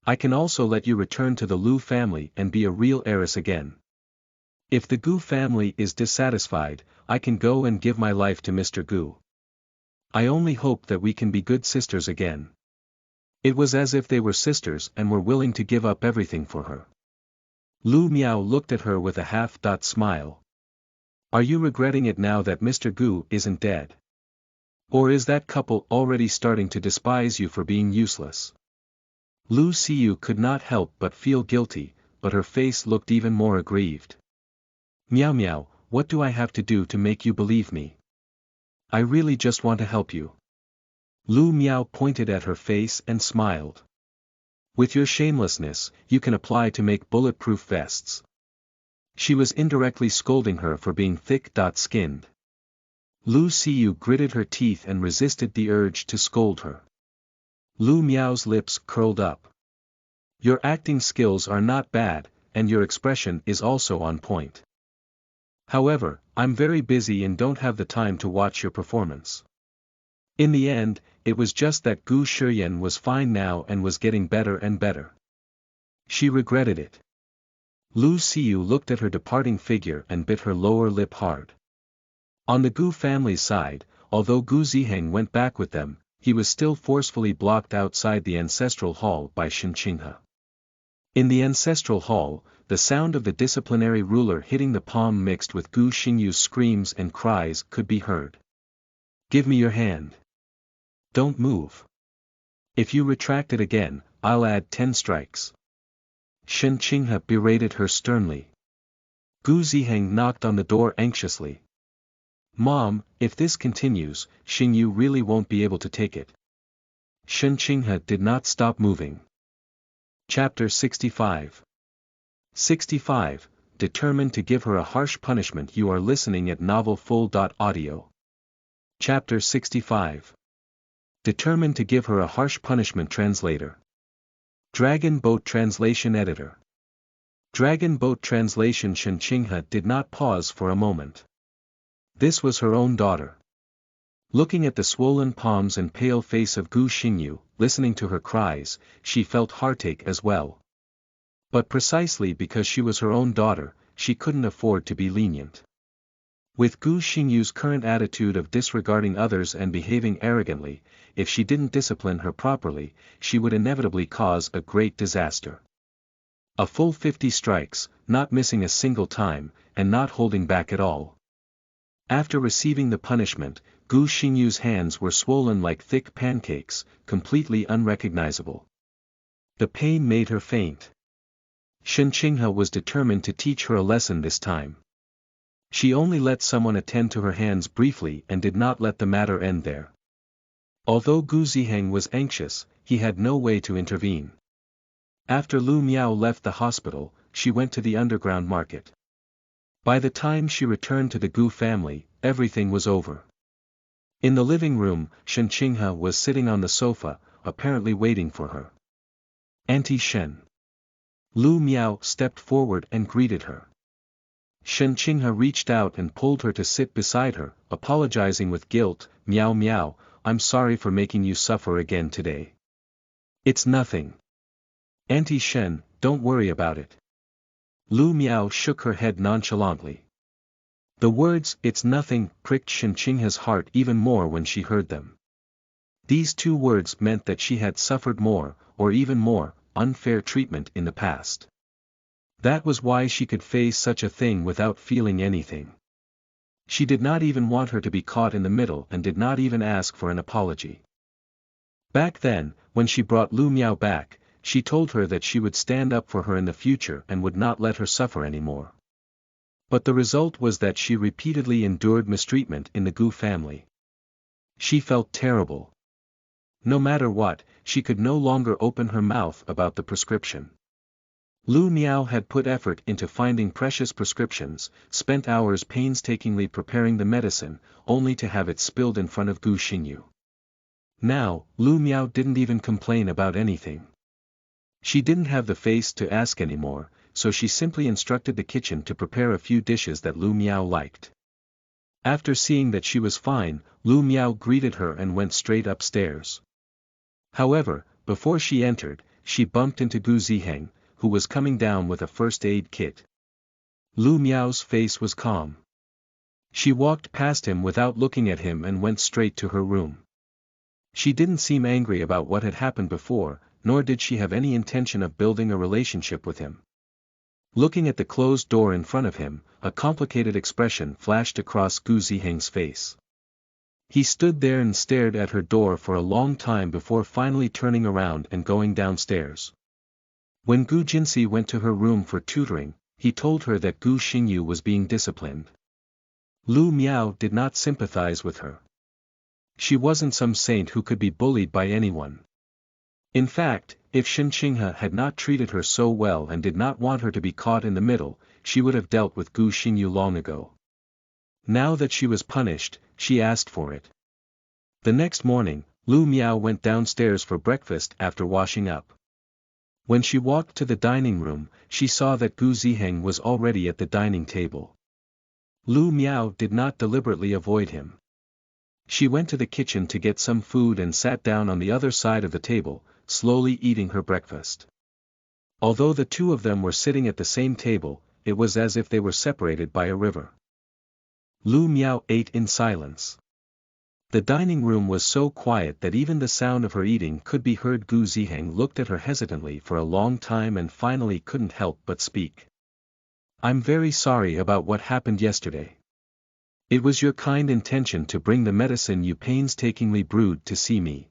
I can also let you return to the Lu family and be a real heiress again. If the Gu family is dissatisfied, I can go and give my life to Mr. Gu. I only hope that we can be good sisters again. It was as if they were sisters and were willing to give up everything for her. Lu Miao looked at her with a half-dot smile. Are you regretting it now that Mr. Gu isn't dead? Or is that couple already starting to despise you for being useless? Lu Xiyu could not help but feel guilty, but her face looked even more aggrieved. Meow meow, what do I have to do to make you believe me? I really just want to help you. Lu Miao pointed at her face and smiled. With your shamelessness, you can apply to make bulletproof vests. She was indirectly scolding her for being thick-skinned. Lu Xiyu gritted her teeth and resisted the urge to scold her. Lu Miao's lips curled up. Your acting skills are not bad, and your expression is also on point. However, I'm very busy and don't have the time to watch your performance. In the end, it was just that Gu Shiyan was fine now and was getting better and better. She regretted it. Lu Xiyu looked at her departing figure and bit her lower lip hard. On the Gu family's side, although Gu Ziheng went back with them, he was still forcefully blocked outside the ancestral hall by Shen Qinghe. In the ancestral hall, the sound of the disciplinary ruler hitting the palm mixed with Gu Xingyu's screams and cries could be heard. Give me your hand. Don't move. If you retract it again, I'll add 10 strikes. Shen Qinghe berated her sternly. Gu Ziheng knocked on the door anxiously. Mom, if this continues, Xingyu really won't be able to take it. Shen Qinghe did not stop moving. Chapter 65. 65. Determined to give her a harsh punishment. You are listening at novelfull.audio. Chapter 65. Determined to give her a harsh punishment. Translator. Dragon Boat Translation Editor. Dragon Boat Translation. Shen Qinghe did not pause for a moment. This was her own daughter. Looking at the swollen palms and pale face of Gu Xingyu, listening to her cries, she felt heartache as well. But precisely because she was her own daughter, she couldn't afford to be lenient. With Gu Xingyu's current attitude of disregarding others and behaving arrogantly, if she didn't discipline her properly, she would inevitably cause a great disaster. A full 50 strikes, not missing a single time, and not holding back at all. After receiving the punishment, Gu Xingyu's hands were swollen like thick pancakes, completely unrecognizable. The pain made her faint. Shen Qinghe was determined to teach her a lesson this time. She only let someone attend to her hands briefly and did not let the matter end there. Although Gu Ziheng was anxious, he had no way to intervene. After Lu Miao left the hospital, she went to the underground market. By the time she returned to the Gu family, everything was over. In the living room, Shen Qinghe was sitting on the sofa, apparently waiting for her. "Auntie Shen." Lu Miao stepped forward and greeted her. Shen Qinghe reached out and pulled her to sit beside her, apologizing with guilt. "Miao Miao, I'm sorry for making you suffer again today." "It's nothing. Auntie Shen, don't worry about it." Lu Miao shook her head nonchalantly. The words, "it's nothing," pricked Shen Qinghe's heart even more when she heard them. These two words meant that she had suffered more, or even more, unfair treatment in the past. That was why she could face such a thing without feeling anything. She did not even want her to be caught in the middle and did not even ask for an apology. Back then, when she brought Lu Miao back, she told her that she would stand up for her in the future and would not let her suffer anymore. But the result was that she repeatedly endured mistreatment in the Gu family. She felt terrible. No matter what, she could no longer open her mouth about the prescription. Lu Miao had put effort into finding precious prescriptions, spent hours painstakingly preparing the medicine, only to have it spilled in front of Gu Xingyu. Now, Lu Miao didn't even complain about anything. She didn't have the face to ask anymore, so she simply instructed the kitchen to prepare a few dishes that Lu Miao liked. After seeing that she was fine, Lu Miao greeted her and went straight upstairs. However, before she entered, she bumped into Gu Ziheng, who was coming down with a first aid kit. Lu Miao's face was calm. She walked past him without looking at him and went straight to her room. She didn't seem angry about what had happened before, nor did she have any intention of building a relationship with him. Looking at the closed door in front of him, a complicated expression flashed across Gu Ziheng's face. He stood there and stared at her door for a long time before finally turning around and going downstairs. When Gu Jinsi went to her room for tutoring, he told her that Gu Xingyu was being disciplined. Lu Miao did not sympathize with her. She wasn't some saint who could be bullied by anyone. In fact, if Shen Qinghe had not treated her so well and did not want her to be caught in the middle, she would have dealt with Gu Xingyu long ago. Now that she was punished, she asked for it. The next morning, Lu Miao went downstairs for breakfast after washing up. When she walked to the dining room, she saw that Gu Ziheng was already at the dining table. Lu Miao did not deliberately avoid him. She went to the kitchen to get some food and sat down on the other side of the table, slowly eating her breakfast. Although the two of them were sitting at the same table, it was as if they were separated by a river. Lu Miao ate in silence. The dining room was so quiet that even the sound of her eating could be heard. Gu Ziheng looked at her hesitantly for a long time and finally couldn't help but speak. "I'm very sorry about what happened yesterday. It was your kind intention to bring the medicine you painstakingly brewed to see me.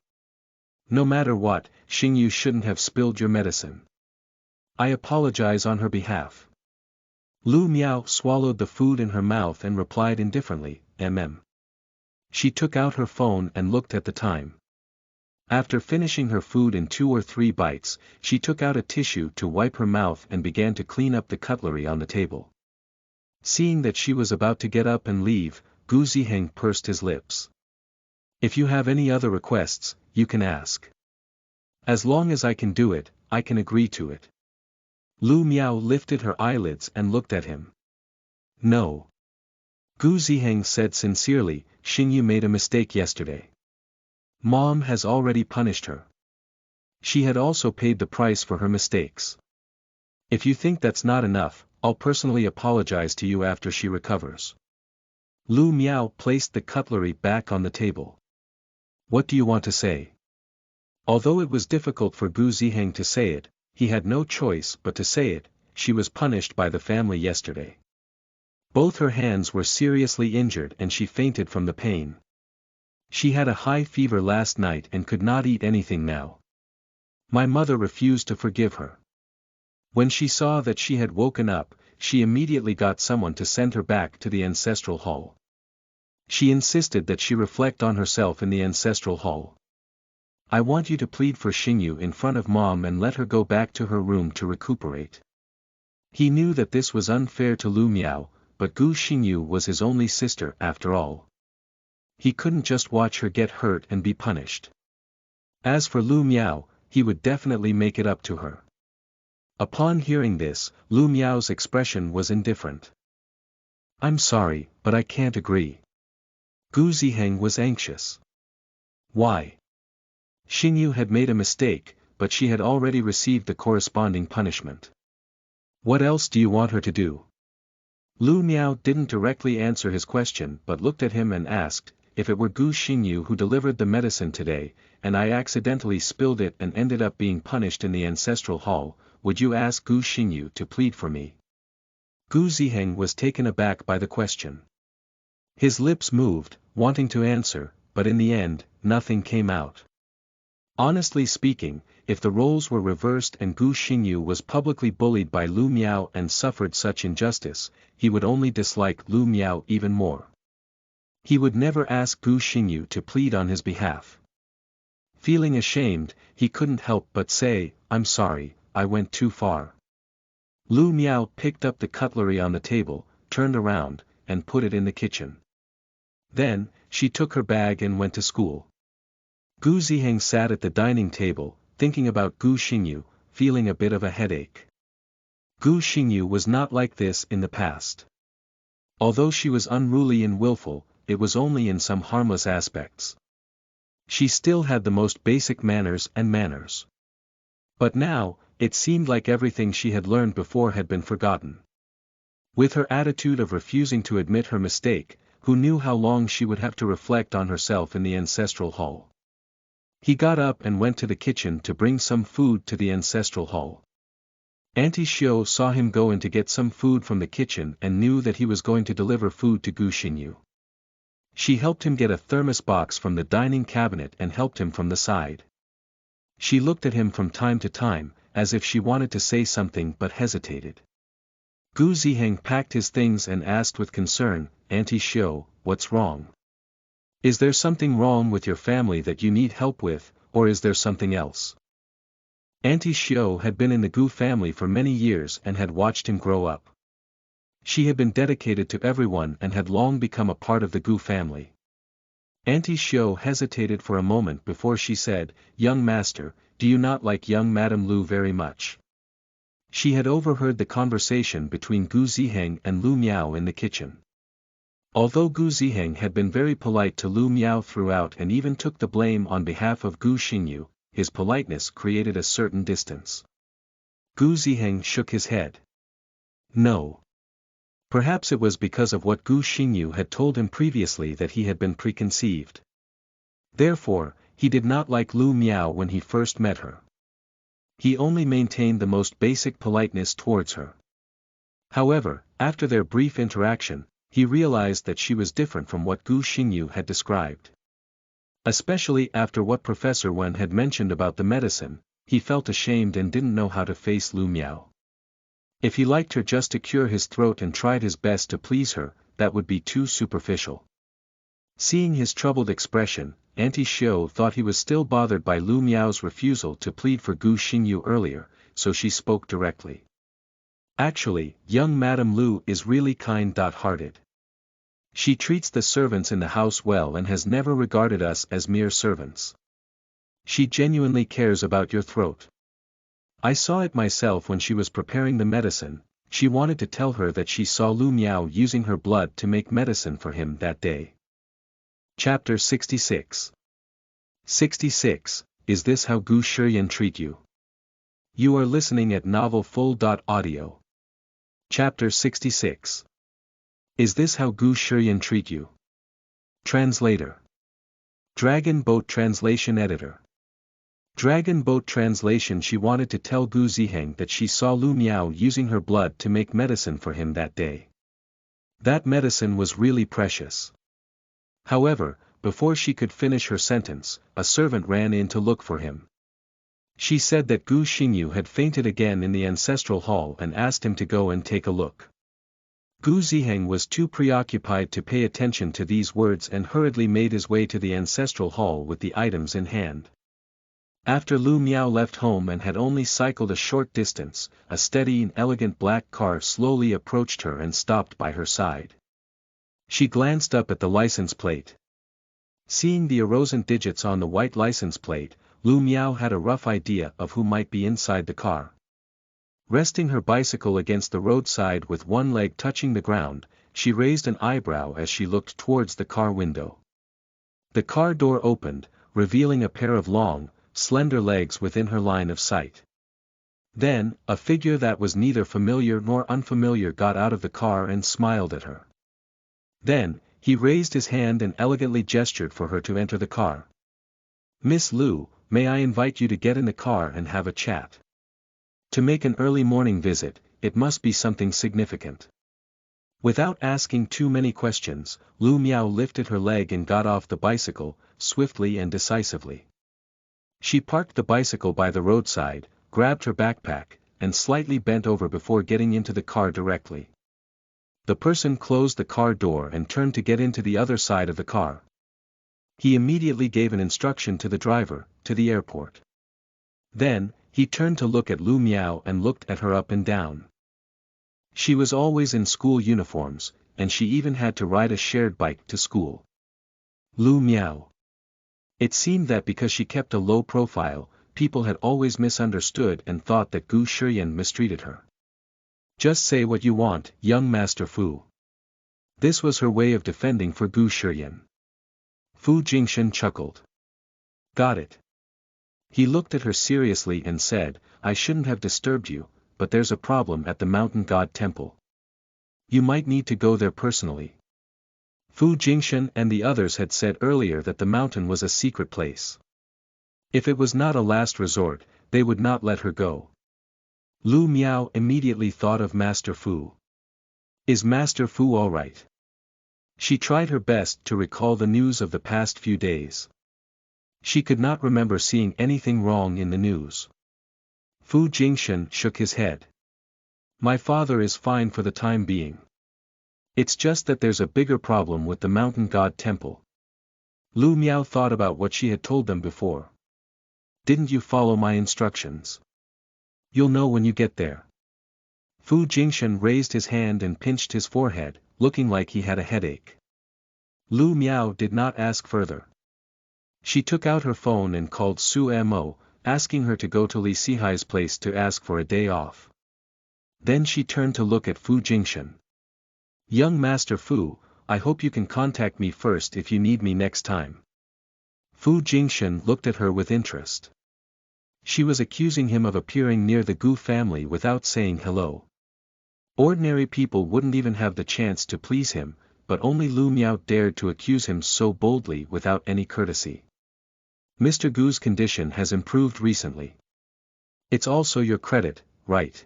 No matter what, Xingyu shouldn't have spilled your medicine. I apologize on her behalf." Lu Miao swallowed the food in her mouth and replied indifferently, "Mm." She took out her phone and looked at the time. After finishing her food in 2 or 3 bites, she took out a tissue to wipe her mouth and began to clean up the cutlery on the table. Seeing that she was about to get up and leave, Gu Ziheng pursed his lips. "If you have any other requests, you can ask. As long as I can do it, I can agree to it." Lu Miao lifted her eyelids and looked at him. No. Gu Ziheng said sincerely, Xingyu made a mistake yesterday. Mom has already punished her. She had also paid the price for her mistakes. If you think that's not enough, I'll personally apologize to you after she recovers. Lu Miao placed the cutlery back on the table. What do you want to say? Although it was difficult for Gu Ziheng to say it, he had no choice but to say it. She was punished by the family yesterday. Both her hands were seriously injured and she fainted from the pain. She had a high fever last night and could not eat anything now. My mother refused to forgive her. When she saw that she had woken up, she immediately got someone to send her back to the ancestral hall. She insisted that she reflect on herself in the ancestral hall. I want you to plead for Xingyu in front of Mom and let her go back to her room to recuperate. He knew that this was unfair to Lu Miao, but Gu Xingyu was his only sister after all. He couldn't just watch her get hurt and be punished. As for Lu Miao, he would definitely make it up to her. Upon hearing this, Lu Miao's expression was indifferent. I'm sorry, but I can't agree. Gu Ziheng was anxious. Why? Xingyu had made a mistake, but she had already received the corresponding punishment. What else do you want her to do? Lu Miao didn't directly answer his question but looked at him and asked, if it were Gu Xingyu who delivered the medicine today, and I accidentally spilled it and ended up being punished in the ancestral hall, would you ask Gu Xingyu to plead for me? Gu Ziheng was taken aback by the question. His lips moved, wanting to answer, but in the end, nothing came out. Honestly speaking, if the roles were reversed and Gu Xingyu was publicly bullied by Lu Miao and suffered such injustice, he would only dislike Lu Miao even more. He would never ask Gu Xingyu to plead on his behalf. Feeling ashamed, he couldn't help but say, I'm sorry, I went too far. Lu Miao picked up the cutlery on the table, turned around, and put it in the kitchen. Then, she took her bag and went to school. Gu Ziheng sat at the dining table, thinking about Gu Xingyu, feeling a bit of a headache. Gu Xingyu was not like this in the past. Although she was unruly and willful, it was only in some harmless aspects. She still had the most basic manners. But now, it seemed like everything she had learned before had been forgotten. With her attitude of refusing to admit her mistake, who knew how long she would have to reflect on herself in the ancestral hall? He got up and went to the kitchen to bring some food to the ancestral hall. Auntie Xiao saw him go in to get some food from the kitchen and knew that he was going to deliver food to Gu Xingyu. She helped him get a thermos box from the dining cabinet and helped him from the side. She looked at him from time to time, as if she wanted to say something but hesitated. Gu Ziheng packed his things and asked with concern, Auntie Xiao, what's wrong? Is there something wrong with your family that you need help with, or is there something else? Auntie Xiao had been in the Gu family for many years and had watched him grow up. She had been dedicated to everyone and had long become a part of the Gu family. Auntie Xiao hesitated for a moment before she said, Young master, do you not like young Madame Lu very much? She had overheard the conversation between Gu Ziheng and Lu Miao in the kitchen. Although Gu Ziheng had been very polite to Lu Miao throughout and even took the blame on behalf of Gu Xingyu, his politeness created a certain distance. Gu Ziheng shook his head. No. Perhaps it was because of what Gu Xingyu had told him previously that he had been preconceived. Therefore, he did not like Lu Miao when he first met her. He only maintained the most basic politeness towards her. However, after their brief interaction, he realized that she was different from what Gu Xingyu had described. Especially after what Professor Wen had mentioned about the medicine, he felt ashamed and didn't know how to face Lu Miao. If he liked her just to cure his throat and tried his best to please her, that would be too superficial. Seeing his troubled expression, Auntie Xiao thought he was still bothered by Lu Miao's refusal to plead for Gu Xingyu earlier, so she spoke directly. Actually, young Madame Lu is really kind-hearted. She treats the servants in the house well and has never regarded us as mere servants. She genuinely cares about your throat. I saw it myself when she was preparing the medicine. She wanted to tell her that she saw Lu Miao using her blood to make medicine for him that day. Chapter 66. 66. Is this how Gu Shiyan treat you? You are listening at novelfull.audio. Chapter 66. Is this how Gu Shiyan treat you? Translator. Dragon Boat Translation Editor. Dragon Boat Translation. She wanted to tell Gu Ziheng that she saw Lu Miao using her blood to make medicine for him that day. That medicine was really precious. However, before she could finish her sentence, a servant ran in to look for him. She said that Gu Xingyu had fainted again in the ancestral hall and asked him to go and take a look. Gu Ziheng was too preoccupied to pay attention to these words and hurriedly made his way to the ancestral hall with the items in hand. After Lu Miao left home and had only cycled a short distance, a steady and elegant black car slowly approached her and stopped by her side. She glanced up at the license plate. Seeing the iridescent digits on the white license plate, Lu Miao had a rough idea of who might be inside the car. Resting her bicycle against the roadside with one leg touching the ground, she raised an eyebrow as she looked towards the car window. The car door opened, revealing a pair of long, slender legs within her line of sight. Then, a figure that was neither familiar nor unfamiliar got out of the car and smiled at her. Then, he raised his hand and elegantly gestured for her to enter the car. "Miss Lu, may I invite you to get in the car and have a chat? To make an early morning visit, it must be something significant." Without asking too many questions, Lu Miao lifted her leg and got off the bicycle, swiftly and decisively. She parked the bicycle by the roadside, grabbed her backpack, and slightly bent over before getting into the car directly. The person closed the car door and turned to get into the other side of the car. He immediately gave an instruction to the driver, to the airport. Then, he turned to look at Lu Miao and looked at her up and down. She was always in school uniforms, and she even had to ride a shared bike to school. Lu Miao. It seemed that because she kept a low profile, people had always misunderstood and thought that Gu Shiyan mistreated her. Just say what you want, young Master Fu. This was her way of defending for Gu Shiyan. Fu Jingshan chuckled. Got it. He looked at her seriously and said, I shouldn't have disturbed you, but there's a problem at the Mountain God Temple. You might need to go there personally. Fu Jingshan and the others had said earlier that the mountain was a secret place. If it was not a last resort, they would not let her go. Lu Miao immediately thought of Master Fu. Is Master Fu all right? She tried her best to recall the news of the past few days. She could not remember seeing anything wrong in the news. Fu Jingshan shook his head. My father is fine for the time being. It's just that there's a bigger problem with the Mountain God Temple. Lu Miao thought about what she had told them before. Didn't you follow my instructions? You'll know when you get there. Fu Jingshan raised his hand and pinched his forehead, looking like he had a headache. Lu Miao did not ask further. She took out her phone and called Su Mo, asking her to go to Li Sihai's place to ask for a day off. Then she turned to look at Fu Jingshan. Young Master Fu, I hope you can contact me first if you need me next time. Fu Jingshan looked at her with interest. She was accusing him of appearing near the Gu family without saying hello. Ordinary people wouldn't even have the chance to please him, but only Lu Miao dared to accuse him so boldly without any courtesy. Mr. Gu's condition has improved recently. It's also your credit, right?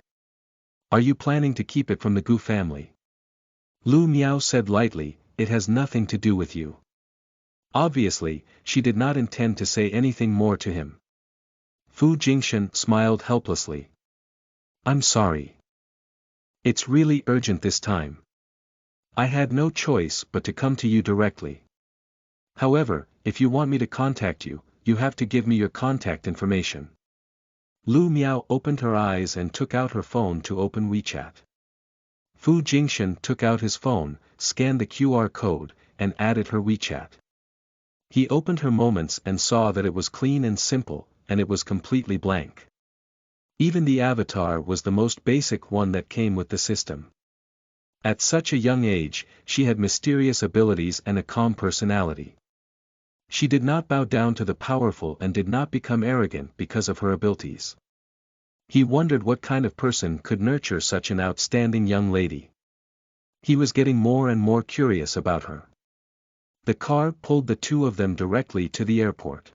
Are you planning to keep it from the Gu family? Lu Miao said lightly, it has nothing to do with you. Obviously, she did not intend to say anything more to him. Fu Jingshan smiled helplessly. I'm sorry. It's really urgent this time. I had no choice but to come to you directly. However, if you want me to contact you, you have to give me your contact information. Lu Miao opened her eyes and took out her phone to open WeChat. Fu Jingshan took out his phone, scanned the QR code, and added her WeChat. He opened her moments and saw that it was clean and simple, and it was completely blank. Even the avatar was the most basic one that came with the system. At such a young age, she had mysterious abilities and a calm personality. She did not bow down to the powerful and did not become arrogant because of her abilities. He wondered what kind of person could nurture such an outstanding young lady. He was getting more and more curious about her. The car pulled the two of them directly to the airport.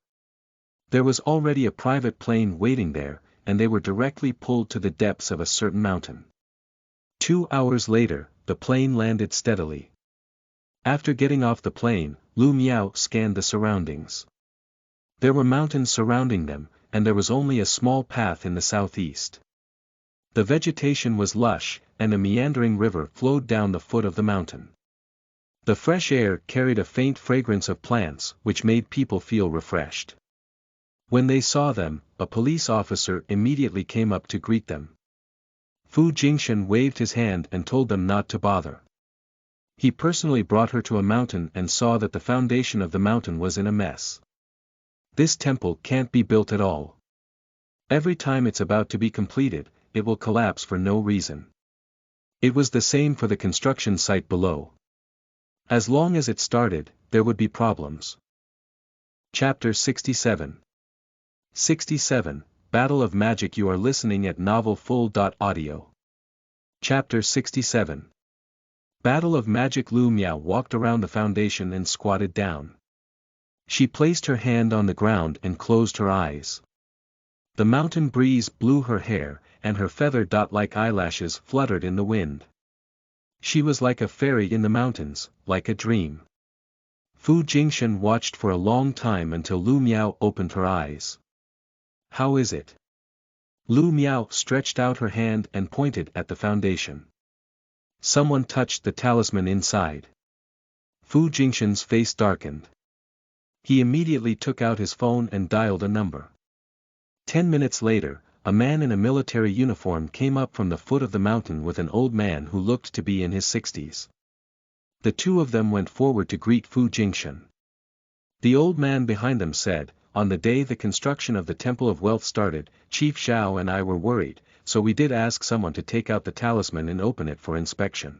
There was already a private plane waiting there, and they were directly pulled to the depths of a certain mountain. 2 hours later, the plane landed steadily. After getting off the plane, Lu Miao scanned the surroundings. There were mountains surrounding them, and there was only a small path in the southeast. The vegetation was lush, and a meandering river flowed down the foot of the mountain. The fresh air carried a faint fragrance of plants which made people feel refreshed. When they saw them, a police officer immediately came up to greet them. Fu Jingshan waved his hand and told them not to bother. He personally brought her to a mountain and saw that the foundation of the mountain was in a mess. This temple can't be built at all. Every time it's about to be completed, it will collapse for no reason. It was the same for the construction site below. As long as it started, there would be problems. Chapter 67. 67, Battle of Magic. You are listening at novelfull.audio. Chapter 67. Battle of Magic. Lu Miao walked around the foundation and squatted down. She placed her hand on the ground and closed her eyes. The mountain breeze blew her hair, and her feather-like eyelashes fluttered in the wind. She was like a fairy in the mountains, like a dream. Fu Jingshan watched for a long time until Lu Miao opened her eyes. How is it? Lu Miao stretched out her hand and pointed at the foundation. Someone touched the talisman inside. Fu Jingshan's face darkened. He immediately took out his phone and dialed a number. 10 minutes later, a man in a military uniform came up from the foot of the mountain with an old man who looked to be in his 60s. The two of them went forward to greet Fu Jingshan. The old man behind them said, "On the day the construction of the Temple of Wealth started, Chief Zhao and I were worried, so we did ask someone to take out the talisman and open it for inspection.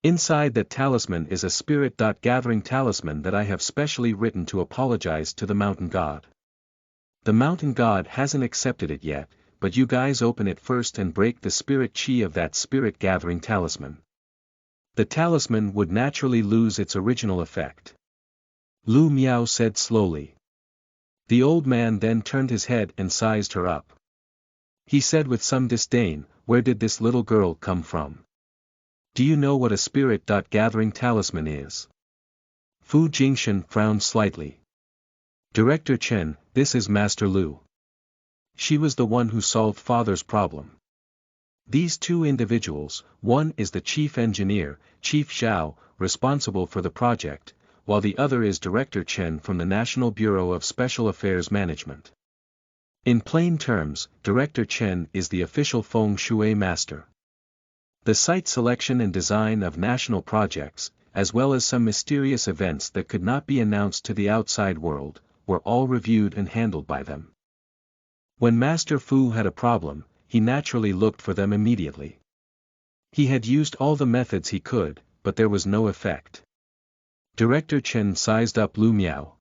Inside that talisman is a spirit-gathering talisman that I have specially written to apologize to the mountain god. The mountain god hasn't accepted it yet, but you guys open it first and break the spirit chi of that spirit-gathering talisman. The talisman would naturally lose its original effect." Lu Miao said slowly. The old man then turned his head and sized her up. He said with some disdain, "Where did this little girl come from? Do you know what a spirit-gathering talisman is?" Fu Jingshan frowned slightly. "Director Chen, this is Master Lu. She was the one who solved Father's problem. These two individuals, one is the chief engineer, Chief Zhao, responsible for the project, while the other is Director Chen from the National Bureau of Special Affairs Management. In plain terms, Director Chen is the official feng shui master. The site selection and design of national projects, as well as some mysterious events that could not be announced to the outside world, were all reviewed and handled by them. When Master Fu had a problem, he naturally looked for them immediately. He had used all the methods he could, but there was no effect. Director Chen sized up Lu Miao.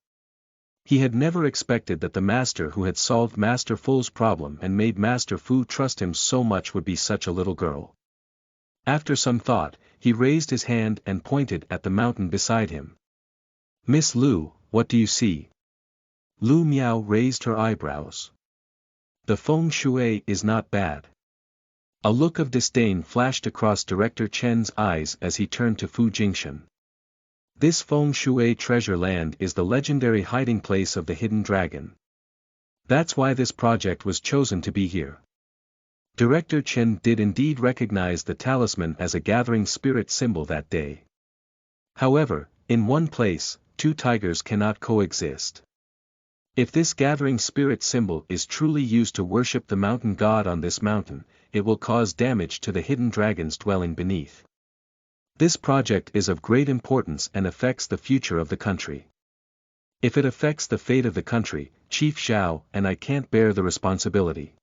He had never expected that the master who had solved Master Fu's problem and made Master Fu trust him so much would be such a little girl. After some thought, he raised his hand and pointed at the mountain beside him. "Miss Lu, what do you see?" Lu Miao raised her eyebrows. "The feng shui is not bad." A look of disdain flashed across Director Chen's eyes as he turned to Fu Jingshan. "This feng shui treasure land is the legendary hiding place of the hidden dragon. That's why this project was chosen to be here." Director Chen did indeed recognize the talisman as a gathering spirit symbol that day. However, in one place, two tigers cannot coexist. If this gathering spirit symbol is truly used to worship the mountain god on this mountain, it will cause damage to the hidden dragons dwelling beneath. This project is of great importance and affects the future of the country. If it affects the fate of the country, Chief Zhao and I can't bear the responsibility.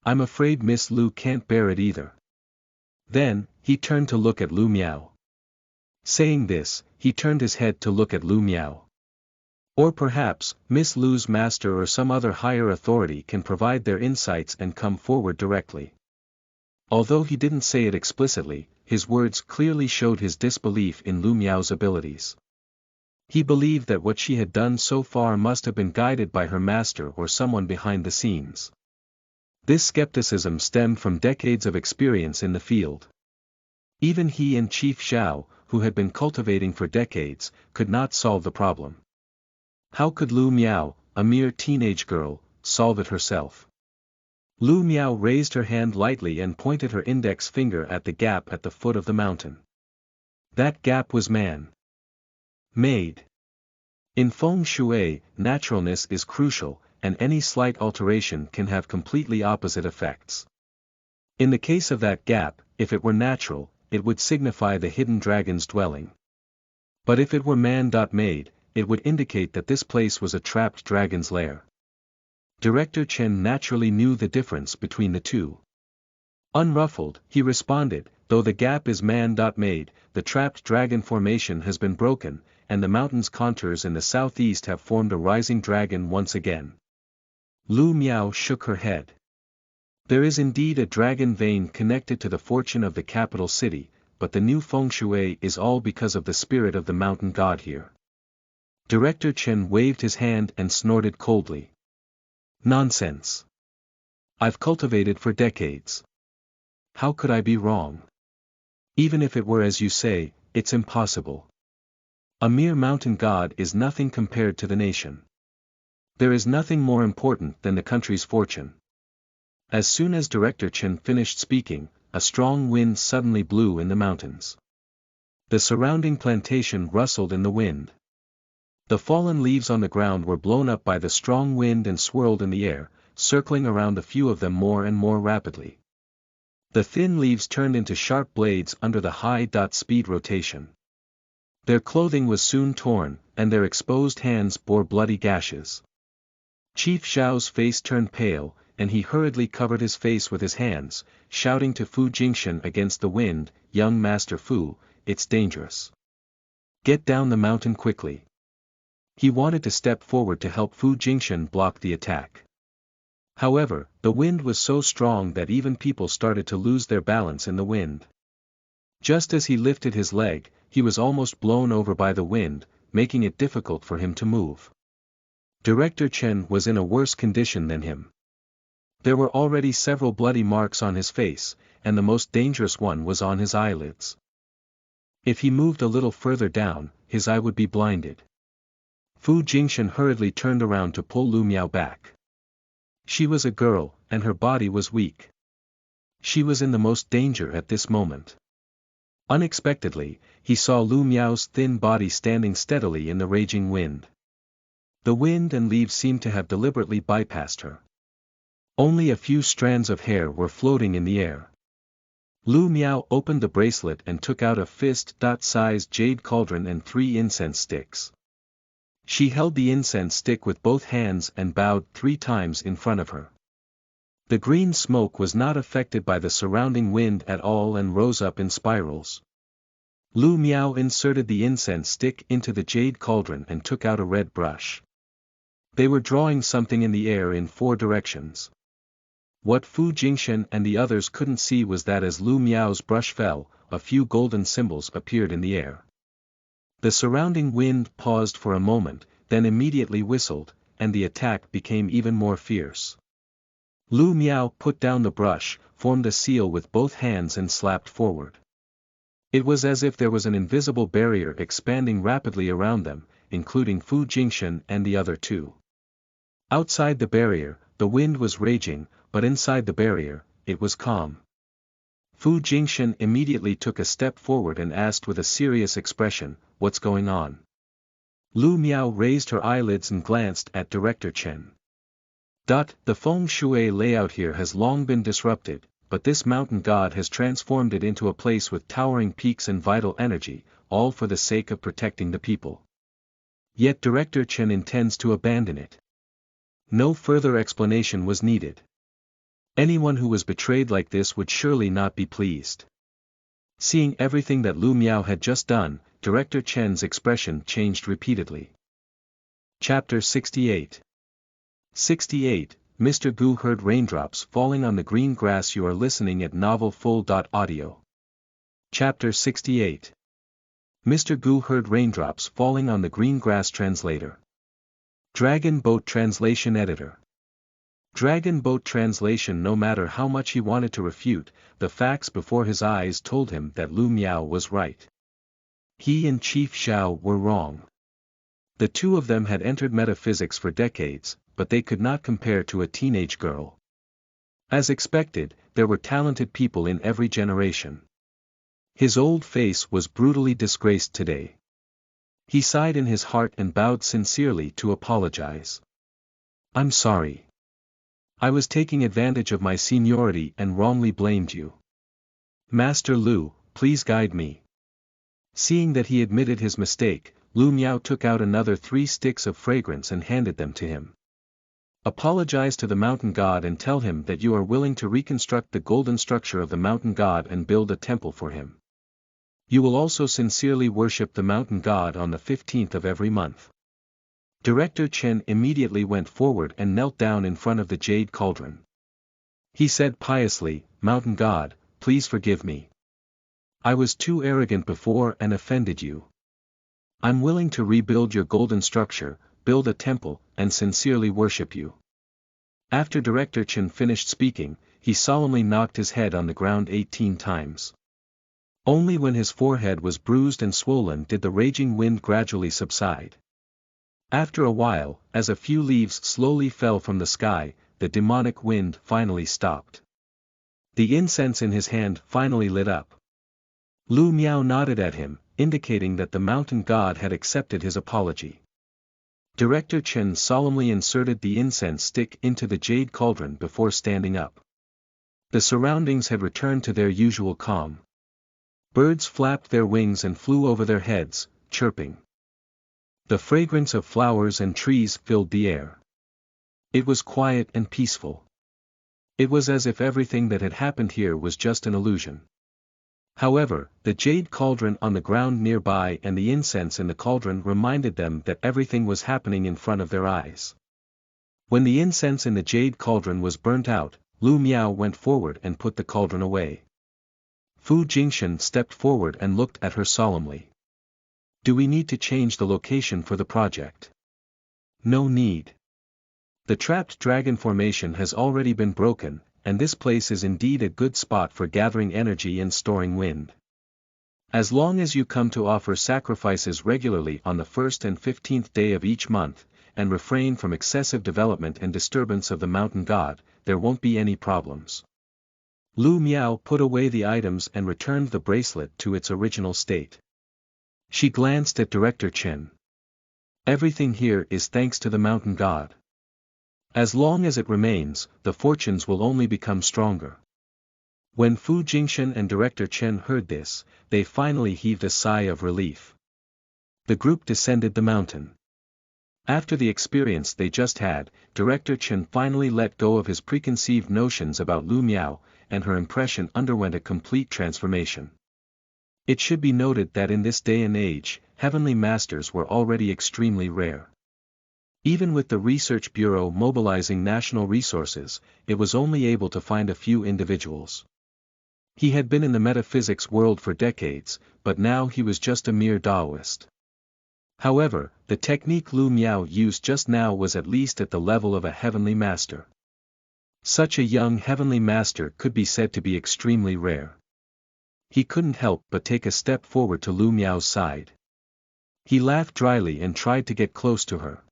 I'm afraid Miss Lu can't bear it either. Then, he turned to look at Lu Miao. Saying this, he turned his head to look at Lu Miao. Or perhaps, Miss Lu's master or some other higher authority can provide their insights and come forward directly. Although he didn't say it explicitly, his words clearly showed his disbelief in Lu Miao's abilities. He believed that what she had done so far must have been guided by her master or someone behind the scenes. This skepticism stemmed from decades of experience in the field. Even he and Chief Xiao, who had been cultivating for decades, could not solve the problem. How could Lu Miao, a mere teenage girl, solve it herself? Lu Miao raised her hand lightly and pointed her index finger at the gap at the foot of the mountain. That gap was man-made. In feng shui, naturalness is crucial, and any slight alteration can have completely opposite effects. In the case of that gap, if it were natural, it would signify the hidden dragon's dwelling. But if it were man-made, it would indicate that this place was a trapped dragon's lair. Director Chen naturally knew the difference between the two. Unruffled, he responded, though the gap is man-made, the trapped dragon formation has been broken, and the mountain's contours in the southeast have formed a rising dragon once again. Lu Miao shook her head. There is indeed a dragon vein connected to the fortune of the capital city, but the new feng shui is all because of the spirit of the mountain god here. Director Chen waved his hand and snorted coldly. Nonsense. I've cultivated for decades. How could I be wrong? Even if it were as you say, it's impossible. A mere mountain god is nothing compared to the nation. There is nothing more important than the country's fortune. As soon as Director Chen finished speaking, a strong wind suddenly blew in the mountains. The surrounding plantation rustled in the wind. The fallen leaves on the ground were blown up by the strong wind and swirled in the air, circling around a few of them more and more rapidly. The thin leaves turned into sharp blades under the high-speed rotation. Their clothing was soon torn, and their exposed hands bore bloody gashes. Chief Xiao's face turned pale, and he hurriedly covered his face with his hands, shouting to Fu Jingshan against the wind, "Young Master Fu, it's dangerous. Get down the mountain quickly." He wanted to step forward to help Fu Jingshan block the attack. However, the wind was so strong that even people started to lose their balance in the wind. Just as he lifted his leg, he was almost blown over by the wind, making it difficult for him to move. Director Chen was in a worse condition than him. There were already several bloody marks on his face, and the most dangerous one was on his eyelids. If he moved a little further down, his eye would be blinded. Fu Jingshan hurriedly turned around to pull Lu Miao back. She was a girl, and her body was weak. She was in the most danger at this moment. Unexpectedly, he saw Lu Miao's thin body standing steadily in the raging wind. The wind and leaves seemed to have deliberately bypassed her. Only a few strands of hair were floating in the air. Lu Miao opened the bracelet and took out a fist-sized jade cauldron and 3 incense sticks. She held the incense stick with both hands and bowed 3 times in front of her. The green smoke was not affected by the surrounding wind at all and rose up in spirals. Lu Miao inserted the incense stick into the jade cauldron and took out a red brush. They were drawing something in the air in 4 directions. What Fu Jingshan and the others couldn't see was that as Lu Miao's brush fell, a few golden symbols appeared in the air. The surrounding wind paused for a moment, then immediately whistled, and the attack became even more fierce. Lu Miao put down the brush, formed a seal with both hands and slapped forward. It was as if there was an invisible barrier expanding rapidly around them, including Fu Jingshan and the other 2. Outside the barrier, the wind was raging, but inside the barrier, it was calm. Fu Jingshan immediately took a step forward and asked with a serious expression, "What's going on?" Lu Miao raised her eyelids and glanced at Director Chen. The feng shui layout here has long been disrupted, but this mountain god has transformed it into a place with towering peaks and vital energy, all for the sake of protecting the people. Yet Director Chen intends to abandon it. No further explanation was needed. Anyone who was betrayed like this would surely not be pleased. Seeing everything that Lu Miao had just done, Director Chen's expression changed repeatedly. Chapter 68. 68. Mr. Gu heard raindrops falling on the green grass. You are listening at novelfull.audio. Chapter 68. Mr. Gu heard raindrops falling on the green grass. Translator. Dragon Boat Translation Editor. Dragon Boat Translation. No matter how much he wanted to refute, the facts before his eyes told him that Lu Miao was right. He and Chief Zhao were wrong. The two of them had entered metaphysics for decades, but they could not compare to a teenage girl. As expected, there were talented people in every generation. His old face was brutally disgraced today. He sighed in his heart and bowed sincerely to apologize. I'm sorry. I was taking advantage of my seniority and wrongly blamed you. Master Lu, please guide me. Seeing that he admitted his mistake, Lu Miao took out another 3 sticks of fragrance and handed them to him. Apologize to the mountain god and tell him that you are willing to reconstruct the golden structure of the mountain god and build a temple for him. You will also sincerely worship the mountain god on the 15th of every month. Director Chen immediately went forward and knelt down in front of the jade cauldron. He said piously, Mountain God, please forgive me. I was too arrogant before and offended you. I'm willing to rebuild your golden structure, build a temple, and sincerely worship you. After Director Chen finished speaking, he solemnly knocked his head on the ground 18 times. Only when his forehead was bruised and swollen did the raging wind gradually subside. After a while, as a few leaves slowly fell from the sky, the demonic wind finally stopped. The incense in his hand finally lit up. Lu Miao nodded at him, indicating that the mountain god had accepted his apology. Director Chen solemnly inserted the incense stick into the jade cauldron before standing up. The surroundings had returned to their usual calm. Birds flapped their wings and flew over their heads, chirping. The fragrance of flowers and trees filled the air. It was quiet and peaceful. It was as if everything that had happened here was just an illusion. However, the jade cauldron on the ground nearby and the incense in the cauldron reminded them that everything was happening in front of their eyes. When the incense in the jade cauldron was burnt out, Lu Miao went forward and put the cauldron away. Fu Jingshan stepped forward and looked at her solemnly. Do we need to change the location for the project? No need. The trapped dragon formation has already been broken, and this place is indeed a good spot for gathering energy and storing wind. As long as you come to offer sacrifices regularly on the 1st and 15th day of each month, and refrain from excessive development and disturbance of the mountain god, there won't be any problems. Lu Miao put away the items and returned the bracelet to its original state. She glanced at Director Chen. Everything here is thanks to the mountain god. As long as it remains, the fortunes will only become stronger. When Fu Jingshan and Director Chen heard this, they finally heaved a sigh of relief. The group descended the mountain. After the experience they just had, Director Chen finally let go of his preconceived notions about Lu Miao, and her impression underwent a complete transformation. It should be noted that in this day and age, heavenly masters were already extremely rare. Even with the Research Bureau mobilizing national resources, it was only able to find a few individuals. He had been in the metaphysics world for decades, but now he was just a mere Taoist. However, the technique Lu Miao used just now was at least at the level of a heavenly master. Such a young heavenly master could be said to be extremely rare. He couldn't help but take a step forward to Lu Miao's side. He laughed dryly and tried to get close to her.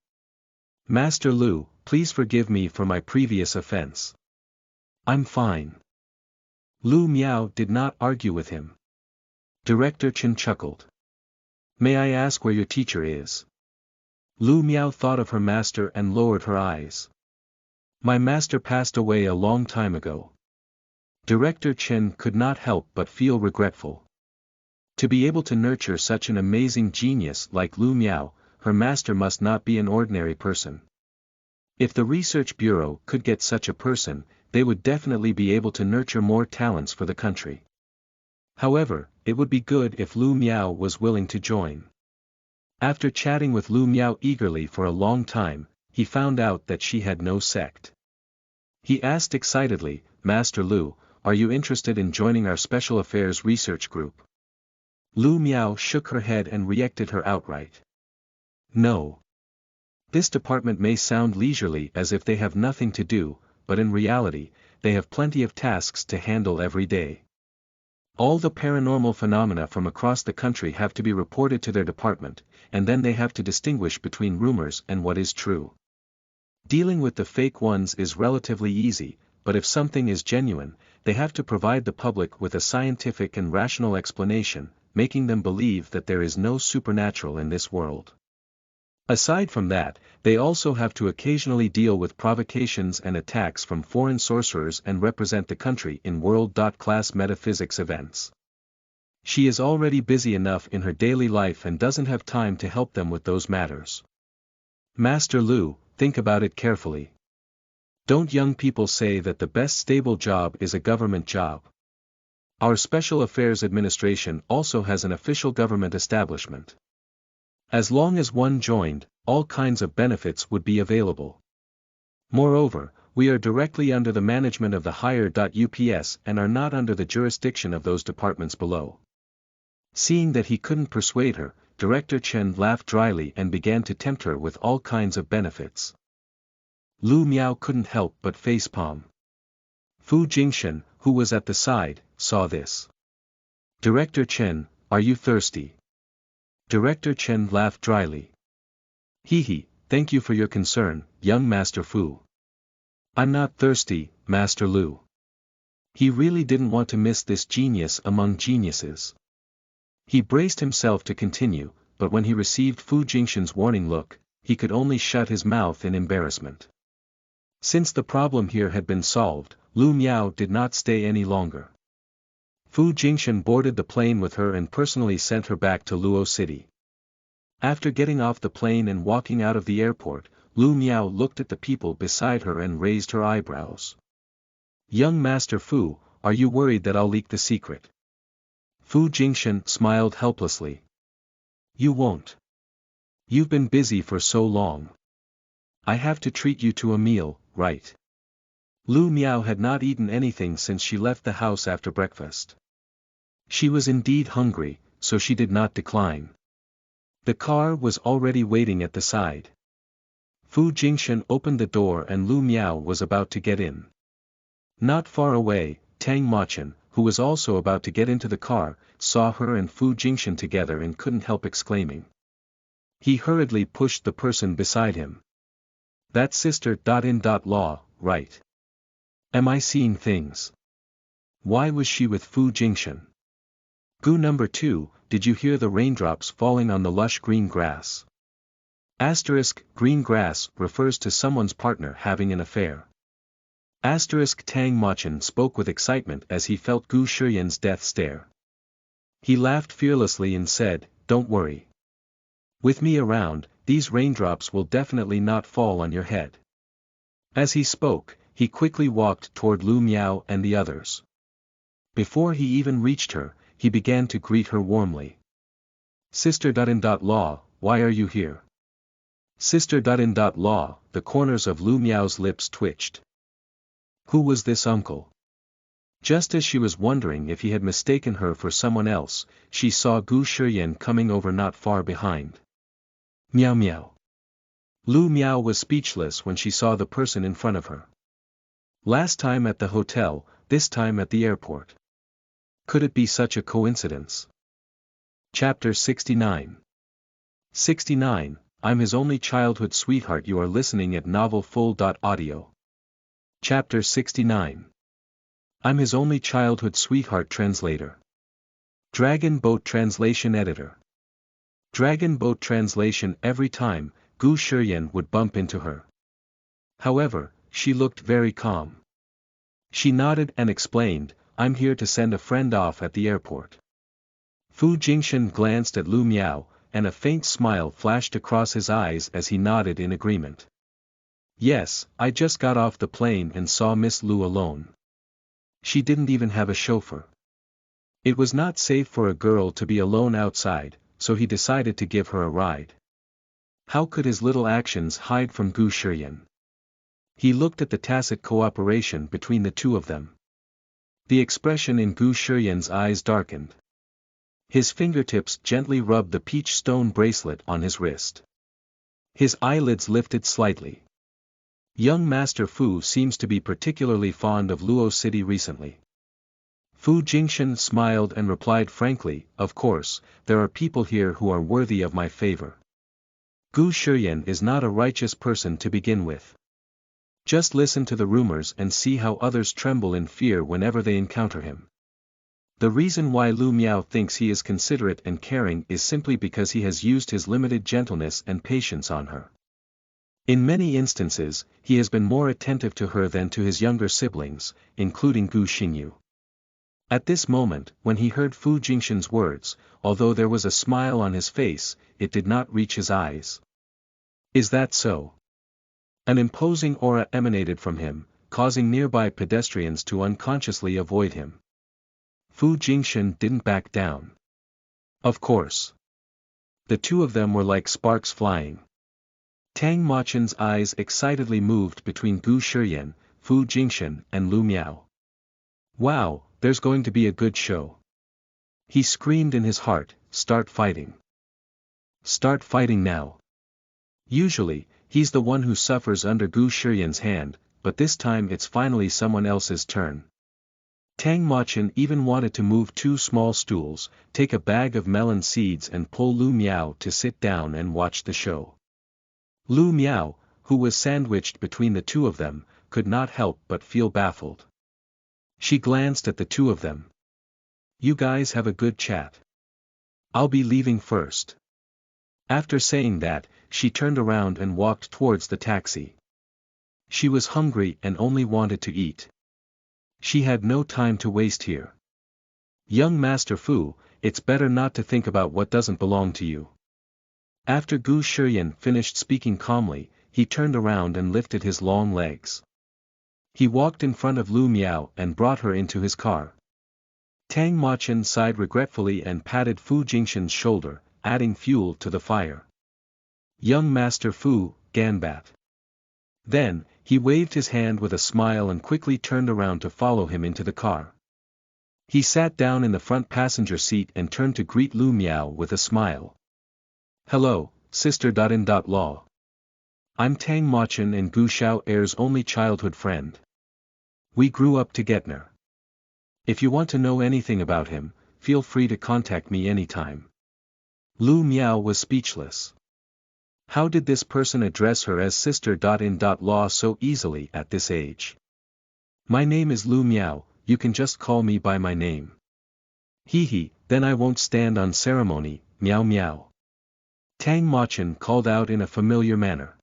Master Lu, please forgive me for my previous offense. I'm fine. Lu Miao did not argue with him. Director Chen chuckled. May I ask where your teacher is? Lu Miao thought of her master and lowered her eyes. My master passed away a long time ago. Director Chen could not help but feel regretful. To be able to nurture such an amazing genius like Lu Miao, her master must not be an ordinary person. If the Research Bureau could get such a person, they would definitely be able to nurture more talents for the country. However, it would be good if Lu Miao was willing to join. After chatting with Lu Miao eagerly for a long time, he found out that she had no sect. He asked excitedly, "Master Lu, are you interested in joining our Special Affairs Research Group?" Lu Miao shook her head and rejected her outright. "No. This department may sound leisurely as if they have nothing to do, but in reality, they have plenty of tasks to handle every day. All the paranormal phenomena from across the country have to be reported to their department, and then they have to distinguish between rumors and what is true. Dealing with the fake ones is relatively easy, but if something is genuine, they have to provide the public with a scientific and rational explanation, making them believe that there is no supernatural in this world. Aside from that, they also have to occasionally deal with provocations and attacks from foreign sorcerers and represent the country in world-class metaphysics events. She is already busy enough in her daily life and doesn't have time to help them with those matters. Master Lu, think about it carefully. Don't young people say that the best stable job is a government job? Our Special Affairs Administration also has an official government establishment. As long as one joined, all kinds of benefits would be available. Moreover, we are directly under the management of the higher.UPS and are not under the jurisdiction of those departments below." Seeing that he couldn't persuade her, Director Chen laughed dryly and began to tempt her with all kinds of benefits. Lu Miao couldn't help but facepalm. Fu Jingshan, who was at the side, saw this. "Director Chen, are you thirsty?" Director Chen laughed dryly. "Hee, thank you for your concern, young Master Fu. I'm not thirsty, Master Lu." He really didn't want to miss this genius among geniuses. He braced himself to continue, but when he received Fu Jingshan's warning look, he could only shut his mouth in embarrassment. Since the problem here had been solved, Lu Miao did not stay any longer. Fu Jingshan boarded the plane with her and personally sent her back to Luo City. After getting off the plane and walking out of the airport, Lu Miao looked at the people beside her and raised her eyebrows. "Young Master Fu, are you worried that I'll leak the secret?" Fu Jingshan smiled helplessly. "You won't. You've been busy for so long. I have to treat you to a meal, right?" Lu Miao had not eaten anything since she left the house after breakfast. She was indeed hungry, so she did not decline. The car was already waiting at the side. Fu Jingshan opened the door and Lu Miao was about to get in. Not far away, Tang Machan, who was also about to get into the car, saw her and Fu Jingshan together and couldn't help exclaiming. He hurriedly pushed the person beside him. "That's sister.in.law, right? Am I seeing things? Why was she with Fu Jingshan? Gu number 2, did you hear the raindrops falling on the lush green grass?" Green grass refers to someone's partner having an affair. Tang Machan spoke with excitement as he felt Gu Shiyan's death stare. He laughed fearlessly and said, "Don't worry. With me around, these raindrops will definitely not fall on your head." As he spoke, he quickly walked toward Lu Miao and the others. Before he even reached her, he began to greet her warmly. "Sister.in.law, why are you here?" Sister.in.law, the corners of Lu Miao's lips twitched. Who was this uncle? Just as she was wondering if he had mistaken her for someone else, she saw Gu Shiyan coming over not far behind. Meow meow. Lu Miao was speechless when she saw the person in front of her. Last time at the hotel, this time at the airport. Could it be such a coincidence? Chapter 69. 69, I'm his only childhood sweetheart. You are listening at novelfull.audio. Chapter 69. I'm his only childhood sweetheart. Translator. Dragon Boat Translation Editor. Dragon Boat Translation. Every time, Gu Shiyan would bump into her. However, she looked very calm. She nodded and explained, "I'm here to send a friend off at the airport." Fu Jingshan glanced at Lu Miao, and a faint smile flashed across his eyes as he nodded in agreement. Yes, I just got off the plane and saw Miss Lu alone. She didn't even have a chauffeur. It was not safe for a girl to be alone outside, so he decided to give her a ride. How could his little actions hide from Gu Shiyan? He looked at the tacit cooperation between the two of them. The expression in Gu Shiyan's eyes darkened. His fingertips gently rubbed the peach stone bracelet on his wrist. His eyelids lifted slightly. Young Master Fu seems to be particularly fond of Luo City recently. Fu Jingshan smiled and replied frankly, of course, there are people here who are worthy of my favor. Gu Shiyan is not a righteous person to begin with. Just listen to the rumors and see how others tremble in fear whenever they encounter him. The reason why Lu Miao thinks he is considerate and caring is simply because he has used his limited gentleness and patience on her. In many instances, he has been more attentive to her than to his younger siblings, including Gu Xingyu. At this moment, when he heard Fu Jingshan's words, although there was a smile on his face, it did not reach his eyes. Is that so? An imposing aura emanated from him, causing nearby pedestrians to unconsciously avoid him. Fu Jingshan didn't back down. Of course. The two of them were like sparks flying. Tang Machen's eyes excitedly moved between Gu Shiyan, Fu Jingshan, and Lu Miao. Wow, there's going to be a good show. He screamed in his heart, start fighting. Start fighting now. Usually, he's the one who suffers under Gu Shiyan's hand, but this time it's finally someone else's turn. Tang Machen even wanted to move two small stools, take a bag of melon seeds and pull Lu Miao to sit down and watch the show. Lu Miao, who was sandwiched between the two of them, could not help but feel baffled. She glanced at the two of them. You guys have a good chat. I'll be leaving first. After saying that, she turned around and walked towards the taxi. She was hungry and only wanted to eat. She had no time to waste here. Young Master Fu, it's better not to think about what doesn't belong to you. After Gu Shiyan finished speaking calmly, he turned around and lifted his long legs. He walked in front of Lu Miao and brought her into his car. Tang Machen sighed regretfully and patted Fu Jingshan's shoulder, adding fuel to the fire. Young Master Fu, Ganbat. Then, he waved his hand with a smile and quickly turned around to follow him into the car. He sat down in the front passenger seat and turned to greet Lu Miao with a smile. Hello, Sister Law. I'm Tang Machen and Gu Xiao Air's only childhood friend. We grew up together. If you want to know anything about him, feel free to contact me anytime. Lu Miao was speechless. How did this person address her as Sister Law so easily at this age? My name is Lu Miao, you can just call me by my name. Hee, then I won't stand on ceremony, meow meow. Tang Machen called out in a familiar manner.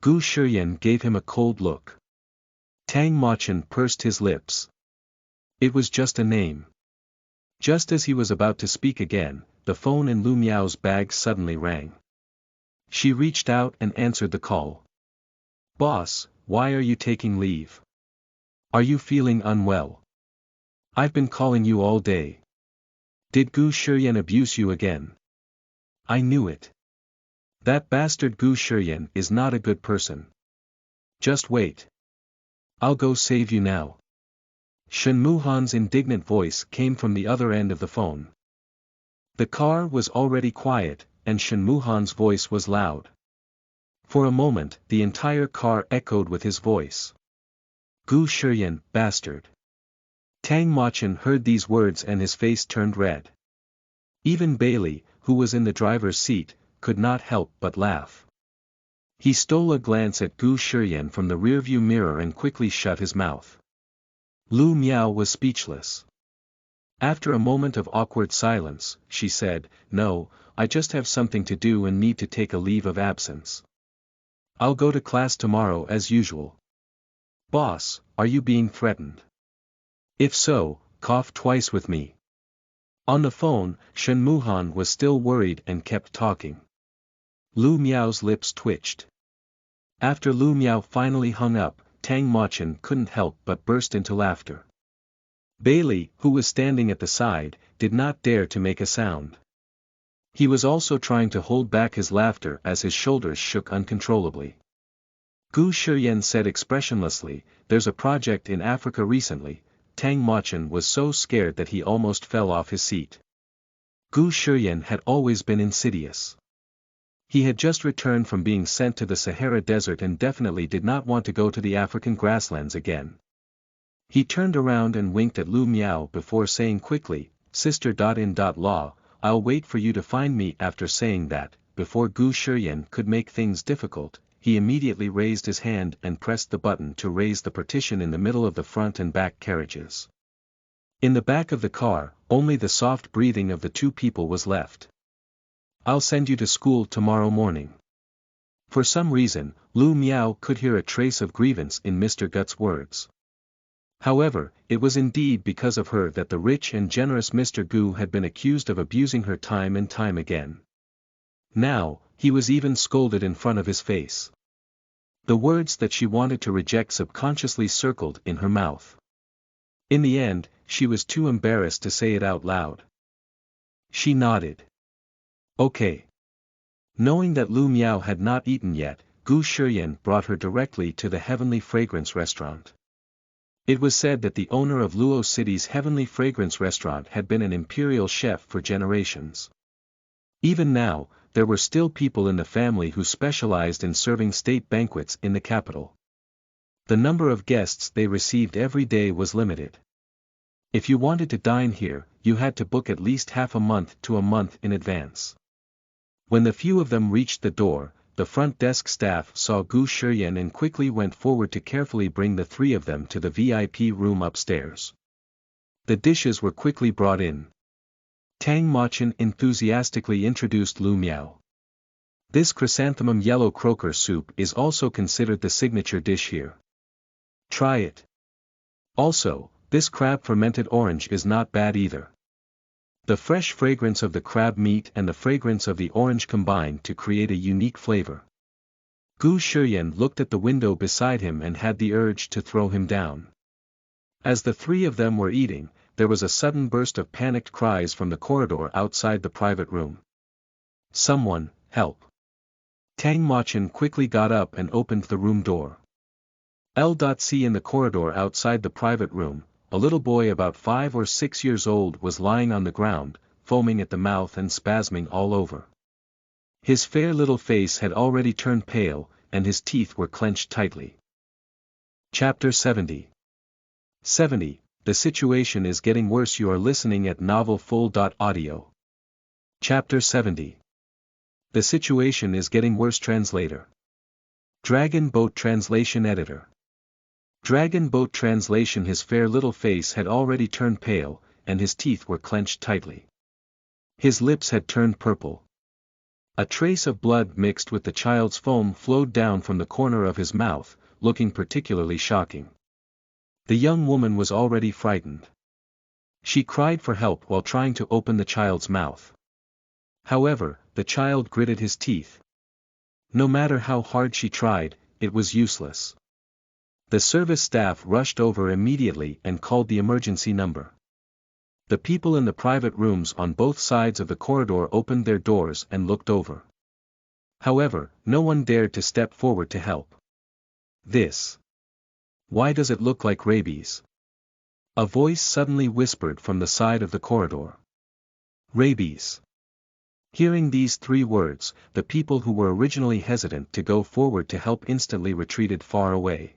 Gu Shiyan gave him a cold look. Tang Machen pursed his lips. It was just a name. Just as he was about to speak again, the phone in Lu Miao's bag suddenly rang. She reached out and answered the call. Boss, why are you taking leave? Are you feeling unwell? I've been calling you all day. Did Gu Shiyan abuse you again? I knew it. That bastard Gu Shiyan is not a good person. Just wait. I'll go save you now. Shen Muhan's indignant voice came from the other end of the phone. The car was already quiet, and Shen Muhan's voice was loud. For a moment, the entire car echoed with his voice. Gu Shiyan, bastard. Tang Machen heard these words and his face turned red. Even Bailey, who was in the driver's seat, could not help but laugh. He stole a glance at Gu Shiyan from the rearview mirror and quickly shut his mouth. Lu Miao was speechless. After a moment of awkward silence, she said, No, I just have something to do and need to take a leave of absence. I'll go to class tomorrow as usual. Boss, are you being threatened? If so, cough twice with me. On the phone, Shen Muhan was still worried and kept talking. Lu Miao's lips twitched. After Lu Miao finally hung up, Tang Mochin couldn't help but burst into laughter. Bailey, who was standing at the side, did not dare to make a sound. He was also trying to hold back his laughter as his shoulders shook uncontrollably. Gu Shiyan said expressionlessly, "There's a project in Africa recently." Tang Mochin was so scared that he almost fell off his seat. Gu Shiyan had always been insidious. He had just returned from being sent to the Sahara Desert and definitely did not want to go to the African grasslands again. He turned around and winked at Lu Miao before saying quickly, "Sister.in.law, I'll wait for you to find me." After saying that, before Gu Shiyan could make things difficult, he immediately raised his hand and pressed the button to raise the partition in the middle of the front and back carriages. In the back of the car, only the soft breathing of the two people was left. "I'll send you to school tomorrow morning." For some reason, Lu Miao could hear a trace of grievance in Mr. Gut's words. However, it was indeed because of her that the rich and generous Mr. Gu had been accused of abusing her time and time again. Now, he was even scolded in front of his face. The words that she wanted to reject subconsciously circled in her mouth. In the end, she was too embarrassed to say it out loud. She nodded. Okay. Knowing that Lu Miao had not eaten yet, Gu Shiyan brought her directly to the Heavenly Fragrance restaurant. It was said that the owner of Luo City's Heavenly Fragrance restaurant had been an imperial chef for generations. Even now, there were still people in the family who specialized in serving state banquets in the capital. The number of guests they received every day was limited. If you wanted to dine here, you had to book at least half a month to a month in advance. When the few of them reached the door, the front desk staff saw Gu Shiyan and quickly went forward to carefully bring the three of them to the VIP room upstairs. The dishes were quickly brought in. Tang Mochin enthusiastically introduced Lu Miao. "This chrysanthemum yellow croaker soup is also considered the signature dish here. Try it. Also, this crab fermented orange is not bad either." The fresh fragrance of the crab meat and the fragrance of the orange combined to create a unique flavor. Gu Shiyan looked at the window beside him and had the urge to throw him down. As the three of them were eating, there was a sudden burst of panicked cries from the corridor outside the private room. "Someone, help!" Tang Mochin quickly got up and opened the room door. L.C. in the corridor outside the private room, a little boy about 5 or 6 years old was lying on the ground, foaming at the mouth and spasming all over. His fair little face had already turned pale, and his teeth were clenched tightly. Chapter 70. The situation is getting worse. You are listening at novelfull.audio. Chapter 70. The situation is getting worse. Translator. Dragon Boat Translation Editor. Dragon Boat Translation. His fair little face had already turned pale, and his teeth were clenched tightly. His lips had turned purple. A trace of blood mixed with the child's foam flowed down from the corner of his mouth, looking particularly shocking. The young woman was already frightened. She cried for help while trying to open the child's mouth. However, the child gritted his teeth. No matter how hard she tried, it was useless. The service staff rushed over immediately and called the emergency number. The people in the private rooms on both sides of the corridor opened their doors and looked over. However, no one dared to step forward to help. Why does it look like rabies?" A voice suddenly whispered from the side of the corridor. "Rabies." Hearing these 3 words, the people who were originally hesitant to go forward to help instantly retreated far away.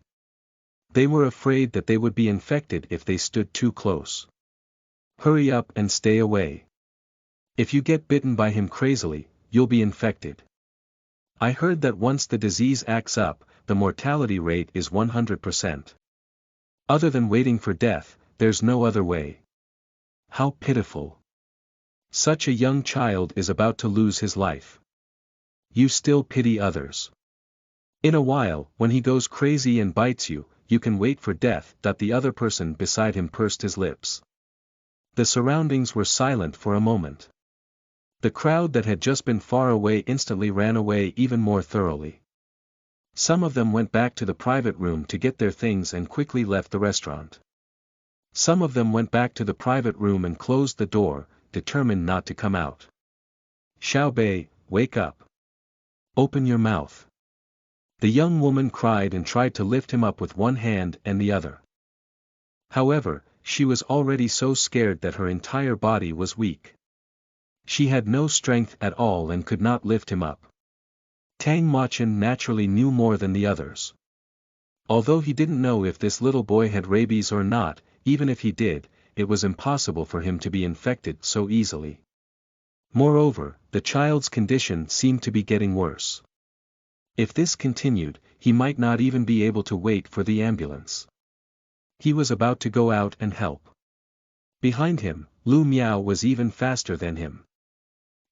They were afraid that they would be infected if they stood too close. "Hurry up and stay away. If you get bitten by him crazily, you'll be infected. I heard that once the disease acts up, the mortality rate is 100%. Other than waiting for death, there's no other way. How pitiful. Such a young child is about to lose his life. You still pity others. In a while, when he goes crazy and bites you, you can wait for death." The other person beside him pursed his lips. The surroundings were silent for a moment. The crowd that had just been far away instantly ran away even more thoroughly. Some of them went back to the private room to get their things and quickly left the restaurant. Some of them went back to the private room and closed the door, determined not to come out. Xiao Bei, wake up. Open your mouth. The young woman cried and tried to lift him up with one hand and the other. However, she was already so scared that her entire body was weak. She had no strength at all and could not lift him up. Tang Machin naturally knew more than the others. Although he didn't know if this little boy had rabies or not, even if he did, it was impossible for him to be infected so easily. Moreover, the child's condition seemed to be getting worse. If this continued, he might not even be able to wait for the ambulance. He was about to go out and help. Behind him, Lu Miao was even faster than him.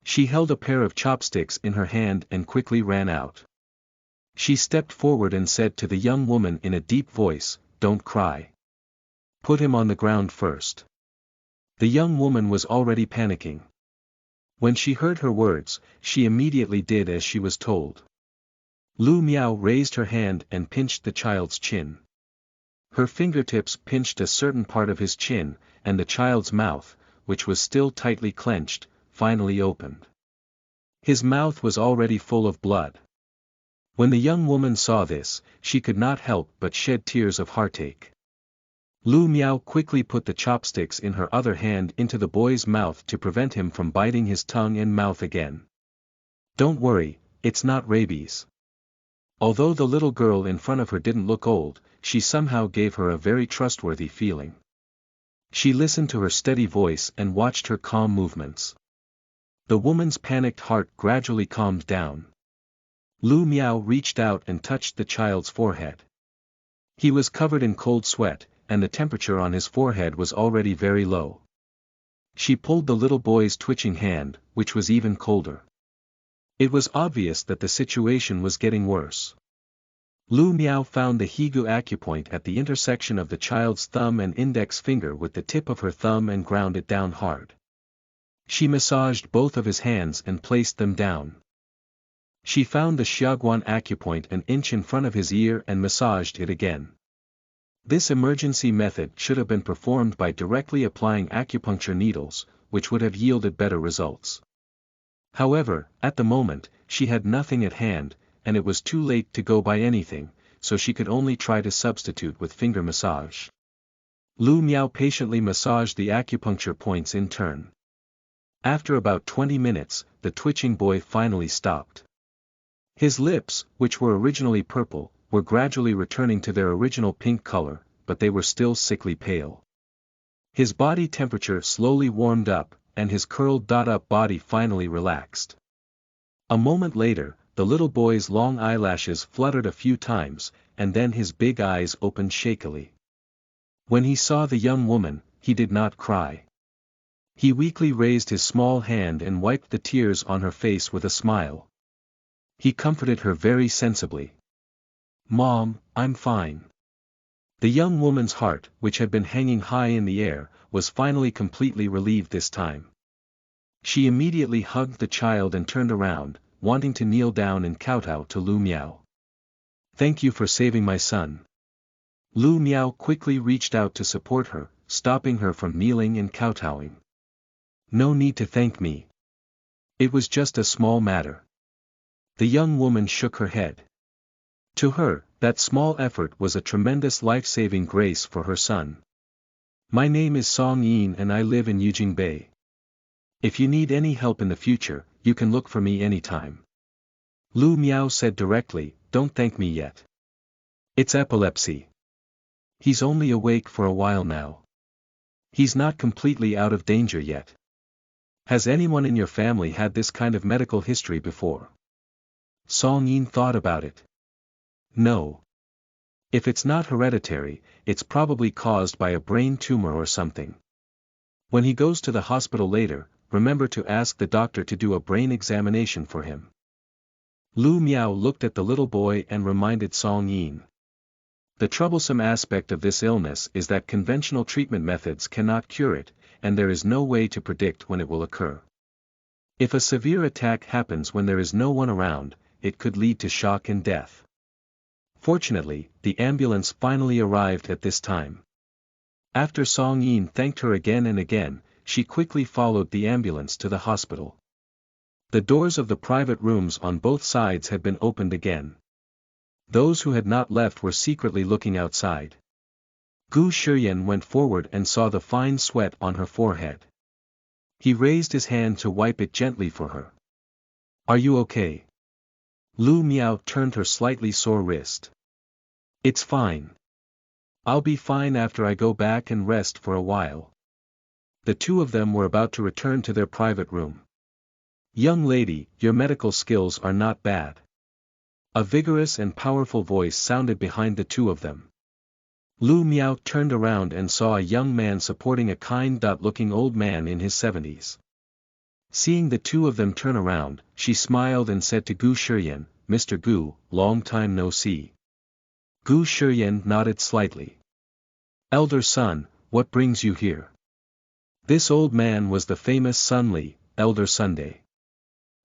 She held a pair of chopsticks in her hand and quickly ran out. She stepped forward and said to the young woman in a deep voice, "Don't cry. Put him on the ground first." The young woman was already panicking. When she heard her words, she immediately did as she was told. Lu Miao raised her hand and pinched the child's chin. Her fingertips pinched a certain part of his chin, and the child's mouth, which was still tightly clenched, finally opened. His mouth was already full of blood. When the young woman saw this, she could not help but shed tears of heartache. Lu Miao quickly put the chopsticks in her other hand into the boy's mouth to prevent him from biting his tongue and mouth again. "Don't worry, it's not rabies." Although the little girl in front of her didn't look old, she somehow gave her a very trustworthy feeling. She listened to her steady voice and watched her calm movements. The woman's panicked heart gradually calmed down. Lu Miao reached out and touched the child's forehead. He was covered in cold sweat, and the temperature on his forehead was already very low. She pulled the little boy's twitching hand, which was even colder. It was obvious that the situation was getting worse. Lu Miao found the Higu acupoint at the intersection of the child's thumb and index finger with the tip of her thumb and ground it down hard. She massaged both of his hands and placed them down. She found the Xiaoguan acupoint an inch in front of his ear and massaged it again. This emergency method should have been performed by directly applying acupuncture needles, which would have yielded better results. However, at the moment, she had nothing at hand, and it was too late to go by anything, so she could only try to substitute with finger massage. Lu Miao patiently massaged the acupuncture points in turn. After about 20 minutes, the twitching boy finally stopped. His lips, which were originally purple, were gradually returning to their original pink color, but they were still sickly pale. His body temperature slowly warmed up, and his curled-up body finally relaxed. A moment later, the little boy's long eyelashes fluttered a few times, and then his big eyes opened shakily. When he saw the young woman, he did not cry. He weakly raised his small hand and wiped the tears on her face with a smile. He comforted her very sensibly. "Mom, I'm fine." The young woman's heart, which had been hanging high in the air, was finally completely relieved this time. She immediately hugged the child and turned around, wanting to kneel down and kowtow to Lu Miao. "Thank you for saving my son." Lu Miao quickly reached out to support her, stopping her from kneeling and kowtowing. "No need to thank me. It was just a small matter." The young woman shook her head. To her, that small effort was a tremendous life-saving grace for her son. "My name is Song Yin and I live in Yujingbei. If you need any help in the future, you can look for me anytime." Lu Miao said directly, "Don't thank me yet. It's epilepsy. He's only awake for a while now. He's not completely out of danger yet." "Has anyone in your family had this kind of medical history before?" Song Yin thought about it. "No. If it's not hereditary, it's probably caused by a brain tumor or something. When he goes to the hospital later, remember to ask the doctor to do a brain examination for him." Lu Miao looked at the little boy and reminded Song Yin. The troublesome aspect of this illness is that conventional treatment methods cannot cure it, and there is no way to predict when it will occur. If a severe attack happens when there is no one around, it could lead to shock and death. Fortunately, the ambulance finally arrived at this time. After Song Yin thanked her again and again, she quickly followed the ambulance to the hospital. The doors of the private rooms on both sides had been opened again. Those who had not left were secretly looking outside. Gu Shiyan went forward and saw the fine sweat on her forehead. He raised his hand to wipe it gently for her. "Are you okay?" Lu Miao turned her slightly sore wrist. "It's fine. I'll be fine after I go back and rest for a while." The two of them were about to return to their private room. "Young lady, your medical skills are not bad." A vigorous and powerful voice sounded behind the two of them. Lu Miao turned around and saw a young man supporting a kind-looking old man in his 70s. Seeing the two of them turn around, she smiled and said to Gu Shiyan, "Mr. Gu, long time no see." Gu Shiyan nodded slightly. "Elder son, what brings you here?" This old man was the famous Sun Li, Elder Sunday.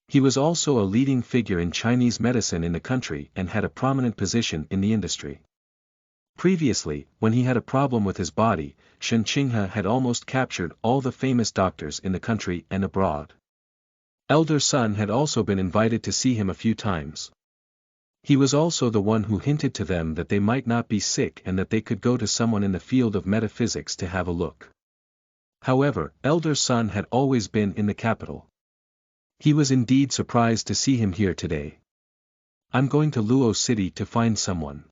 He was also a leading figure in Chinese medicine in the country and had a prominent position in the industry. Previously, when he had a problem with his body, Shen Qinghe had almost captured all the famous doctors in the country and abroad. Elder Sun had also been invited to see him a few times. He was also the one who hinted to them that they might not be sick and that they could go to someone in the field of metaphysics to have a look. However, Elder Sun had always been in the capital. He was indeed surprised to see him here today. "I'm going to Luo City to find someone."